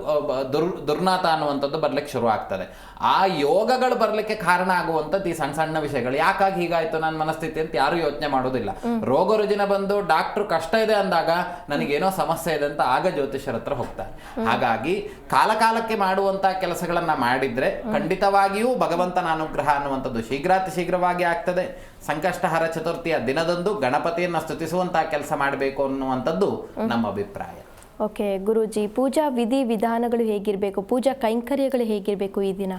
ದುರ್ನಾತ ಅನ್ನುವಂಥದ್ದು ಬರ್ಲಿಕ್ಕೆ ಶುರು ಆಗ್ತದೆ. ಆ ಯೋಗಗಳು ಬರ್ಲಿಕ್ಕೆ ಕಾರಣ ಆಗುವಂಥದ್ದು ಈ ಸಣ್ಣ ಸಣ್ಣ ವಿಷಯಗಳು. ಯಾಕಾಗಿ ಹೀಗಾಯ್ತು ನನ್ನ ಮನಸ್ಥಿತಿ ಅಂತ ಯಾರು ಯೋಚನೆ ಮಾಡೋದಿಲ್ಲ. ರೋಗ ರುಜಿನ ಬಂದು ಡಾಕ್ಟ್ರು ಕಷ್ಟ ಇದೆ ಅಂದಾಗ ನನಗೇನೋ ಸಮಸ್ಯೆ ಇದೆ ಅಂತ ಆಗ ಜ್ಯೋತಿಷ್ಯರ ಹತ್ರ ಹೋಗ್ತಾರೆ. ಹಾಗಾಗಿ ಕಾಲಕಾಲಕ್ಕೆ ಮಾಡುವಂತಹ ಕೆಲಸಗಳನ್ನ ಮಾಡಿದ್ರೆ ಖಂಡಿತವಾಗಿಯೂ ಭಗವಂತನ ಅನುಗ್ರಹ ಅನ್ನುವಂಥದ್ದು ಶೀಘ್ರಾತಿ ಶೀಘ್ರವಾಗಿ ಆಗ್ತದೆ. ಸಂಕಷ್ಟಹರ ಚತುರ್ಥಿಯ ದಿನದಂದು ಗಣಪತಿಯನ್ನ ಸ್ತುತಿಸುವಂತಹ ಕೆಲಸ ಮಾಡಬೇಕು ಅನ್ನುವಂಥದ್ದು ನಮ್ಮ ಅಭಿಪ್ರಾಯ. ಓಕೆ ಗುರೂಜಿ, ಪೂಜಾ ವಿಧಿ ವಿಧಾನಗಳು ಹೇಗಿರಬೇಕು, ಪೂಜಾ ಕೈಂಕರ್ಯಗಳು ಹೇಗಿರಬೇಕು ಈ ದಿನ?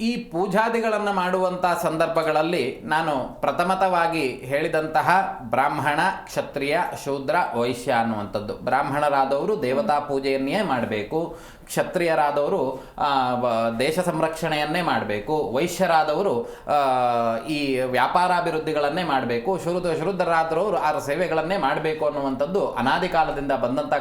ಈ ಪೂಜಾದಿಗಳನ್ನು ಮಾಡುವಂತಹ ಸಂದರ್ಭಗಳಲ್ಲಿ ನಾನು ಪ್ರಥಮತವಾಗಿ ಹೇಳಿದಂತಹ ಬ್ರಾಹ್ಮಣ, ಕ್ಷತ್ರಿಯ, ಶೂದ್ರ, ವೈಶ್ಯ ಅನ್ನುವಂಥದ್ದು. ಬ್ರಾಹ್ಮಣರಾದವರು ದೇವತಾ ಪೂಜೆಯನ್ನೇ ಮಾಡಬೇಕು. ಕ್ಷತ್ರಿಯರಾದವರು ದೇಶ ಸಂರಕ್ಷಣೆಯನ್ನೇ ಮಾಡಬೇಕು. ವೈಶ್ಯರಾದವರು ಈ ವ್ಯಾಪಾರಾಭಿವೃದ್ಧಿಗಳನ್ನೇ ಮಾಡಬೇಕು. ಶೂದ್ರರಾದವರು ಆ ಸೇವೆಗಳನ್ನೇ ಮಾಡಬೇಕು ಅನ್ನುವಂಥದ್ದು ಅನಾದಿ ಕಾಲದಿಂದ ಬಂದಂಥ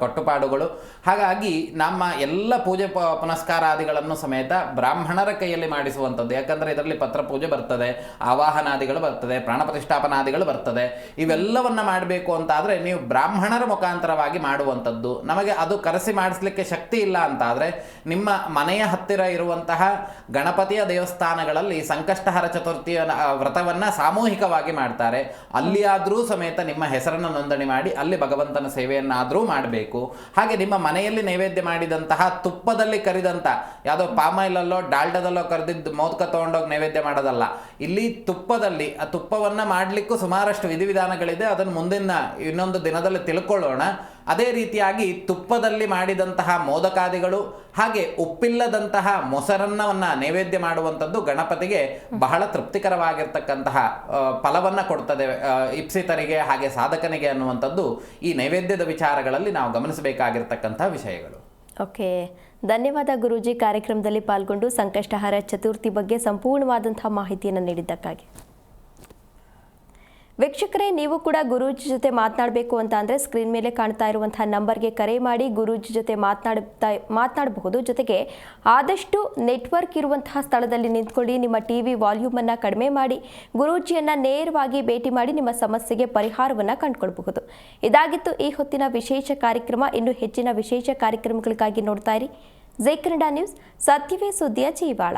ಕಟ್ಟುಪಾಡುಗಳು. ಹಾಗಾಗಿ ನಮ್ಮ ಎಲ್ಲ ಪೂಜೆ ಪುನಸ್ಕಾರಾದಿಗಳನ್ನು ಸಮೇತ ಬ್ರಾಹ್ಮಣರ ಕೈಯಲ್ಲಿ ಮಾಡಿಸುವಂಥದ್ದು. ಯಾಕಂದರೆ ಇದರಲ್ಲಿ ಪತ್ರ ಪೂಜೆ ಬರ್ತದೆ, ಆವಾಹನಾದಿಗಳು ಬರ್ತದೆ, ಪ್ರಾಣ ಪ್ರತಿಷ್ಠಾಪನಾದಿಗಳು ಬರ್ತದೆ. ಇವೆಲ್ಲವನ್ನ ಮಾಡಬೇಕು ಅಂತಾದರೆ ನೀವು ಬ್ರಾಹ್ಮಣರ ಮುಖಾಂತರವಾಗಿ ಮಾಡುವಂಥದ್ದು. ನಮಗೆ ಅದು ಕರೆಸಿ ಮಾಡಿಸ್ಲಿಕ್ಕೆ ಶಕ್ತಿ ಇಲ್ಲ ಅಂತಾದರೆ ನಿಮ್ಮ ಮನೆಯ ಹತ್ತಿರ ಇರುವಂತಹ ಗಣಪತಿಯ ದೇವಸ್ಥಾನಗಳಲ್ಲಿ ಸಂಕಷ್ಟಹರ ಚತುರ್ಥಿಯ ವ್ರತವನ್ನು ಸಾಮೂಹಿಕವಾಗಿ ಮಾಡ್ತಾರೆ. ಅಲ್ಲಿಯಾದರೂ ಸಮೇತ ನಿಮ್ಮ ಹೆಸರನ್ನು ನೋಂದಣಿ ಮಾಡಿ ಅಲ್ಲಿ ಭಗವಂತನ ಸೇವೆಯನ್ನಾದರೂ ಮಾಡಬೇಕು. ಹಾಗೆ ನಿಮ್ಮ ಮನೆಯಲ್ಲಿ ನೈವೇದ್ಯ ಮಾಡಿದಂತಹ ತುಪ್ಪದಲ್ಲಿ ಕರಿದಂಥ ಯಾವುದೋ ಪಾಮೈಲಲ್ಲೋ ಡಾಲ್ಡದಲ್ಲೋ ಕರೆದಿದ್ದು ಮೋದಕ ತೊಗೊಂಡೋಗಿ ನೈವೇದ್ಯ ಮಾಡೋದಲ್ಲ. ಇಲ್ಲಿ ತುಪ್ಪದಲ್ಲಿ ಆ ತುಪ್ಪವನ್ನು ಮಾಡಲಿಕ್ಕೂ ಸುಮಾರಷ್ಟು ವಿಧಿವಿಧಾನಗಳಿದೆ. ಅದನ್ನು ಮುಂದಿನ ಇನ್ನೊಂದು ದಿನದಲ್ಲಿ ತಿಳ್ಕೊಳ್ಳೋಣ. ಅದೇ ರೀತಿಯಾಗಿ ತುಪ್ಪದಲ್ಲಿ ಮಾಡಿದಂತಹ ಮೋದಕಾದಿಗಳು ಹಾಗೆ ಉಪ್ಪಿಲ್ಲದಂತಹ ಮೊಸರನ್ನವನ್ನು ನೈವೇದ್ಯ ಮಾಡುವಂಥದ್ದು ಗಣಪತಿಗೆ ಬಹಳ ತೃಪ್ತಿಕರವಾಗಿರ್ತಕ್ಕಂತಹ ಫಲವನ್ನು ಕೊಡ್ತದೆ ಇಪ್ಸಿತರಿಗೆ ಹಾಗೆ ಸಾಧಕನಿಗೆ ಅನ್ನುವಂಥದ್ದು ಈ ನೈವೇದ್ಯದ ವಿಚಾರಗಳಲ್ಲಿ ನಾವು ಗಮನಿಸಬೇಕಾಗಿರ್ತಕ್ಕಂಥ ವಿಷಯಗಳು. ಓಕೆ, ಧನ್ಯವಾದ ಗುರೂಜಿ, ಕಾರ್ಯಕ್ರಮದಲ್ಲಿ ಪಾಲ್ಗೊಂಡು ಸಂಕಷ್ಟಹರ ಚತುರ್ಥಿ ಬಗ್ಗೆ ಸಂಪೂರ್ಣವಾದಂತಹ ಮಾಹಿತಿಯನ್ನು ನೀಡಿದ್ದಕ್ಕಾಗಿ. ವೀಕ್ಷಕರೇ, ನೀವು ಕೂಡ ಗುರೂಜಿ ಜೊತೆ ಮಾತನಾಡಬೇಕು ಅಂತ ಅಂದರೆ ಸ್ಕ್ರೀನ್ ಮೇಲೆ ಕಾಣ್ತಾ ಇರುವಂತಹ ನಂಬರ್ಗೆ ಕರೆ ಮಾಡಿ ಗುರೂಜಿ ಜೊತೆ ಮಾತನಾಡಬಹುದು. ಜೊತೆಗೆ ಆದಷ್ಟು ನೆಟ್ವರ್ಕ್ ಇರುವಂತಹ ಸ್ಥಳದಲ್ಲಿ ನಿಂತ್ಕೊಳ್ಳಿ. ನಿಮ್ಮ ಟಿವಿ ವಾಲ್ಯೂಮನ್ನು ಕಡಿಮೆ ಮಾಡಿ ಗುರೂಜಿಯನ್ನು ನೇರವಾಗಿ ಭೇಟಿ ಮಾಡಿ ನಿಮ್ಮ ಸಮಸ್ಯೆಗೆ ಪರಿಹಾರವನ್ನು ಕಂಡುಕೊಳ್ಬಹುದು. ಇದಾಗಿತ್ತು ಈ ಹೊತ್ತಿನ ವಿಶೇಷ ಕಾರ್ಯಕ್ರಮ. ಇನ್ನು ಹೆಚ್ಚಿನ ವಿಶೇಷ ಕಾರ್ಯಕ್ರಮಗಳಿಗಾಗಿ ನೋಡ್ತಾ ಇರಿ ಜೈ ಕನ್ನಡ ನ್ಯೂಸ್, ಸತ್ಯವೇ ಸುದ್ದಿಯ ಜೀವಾಳ.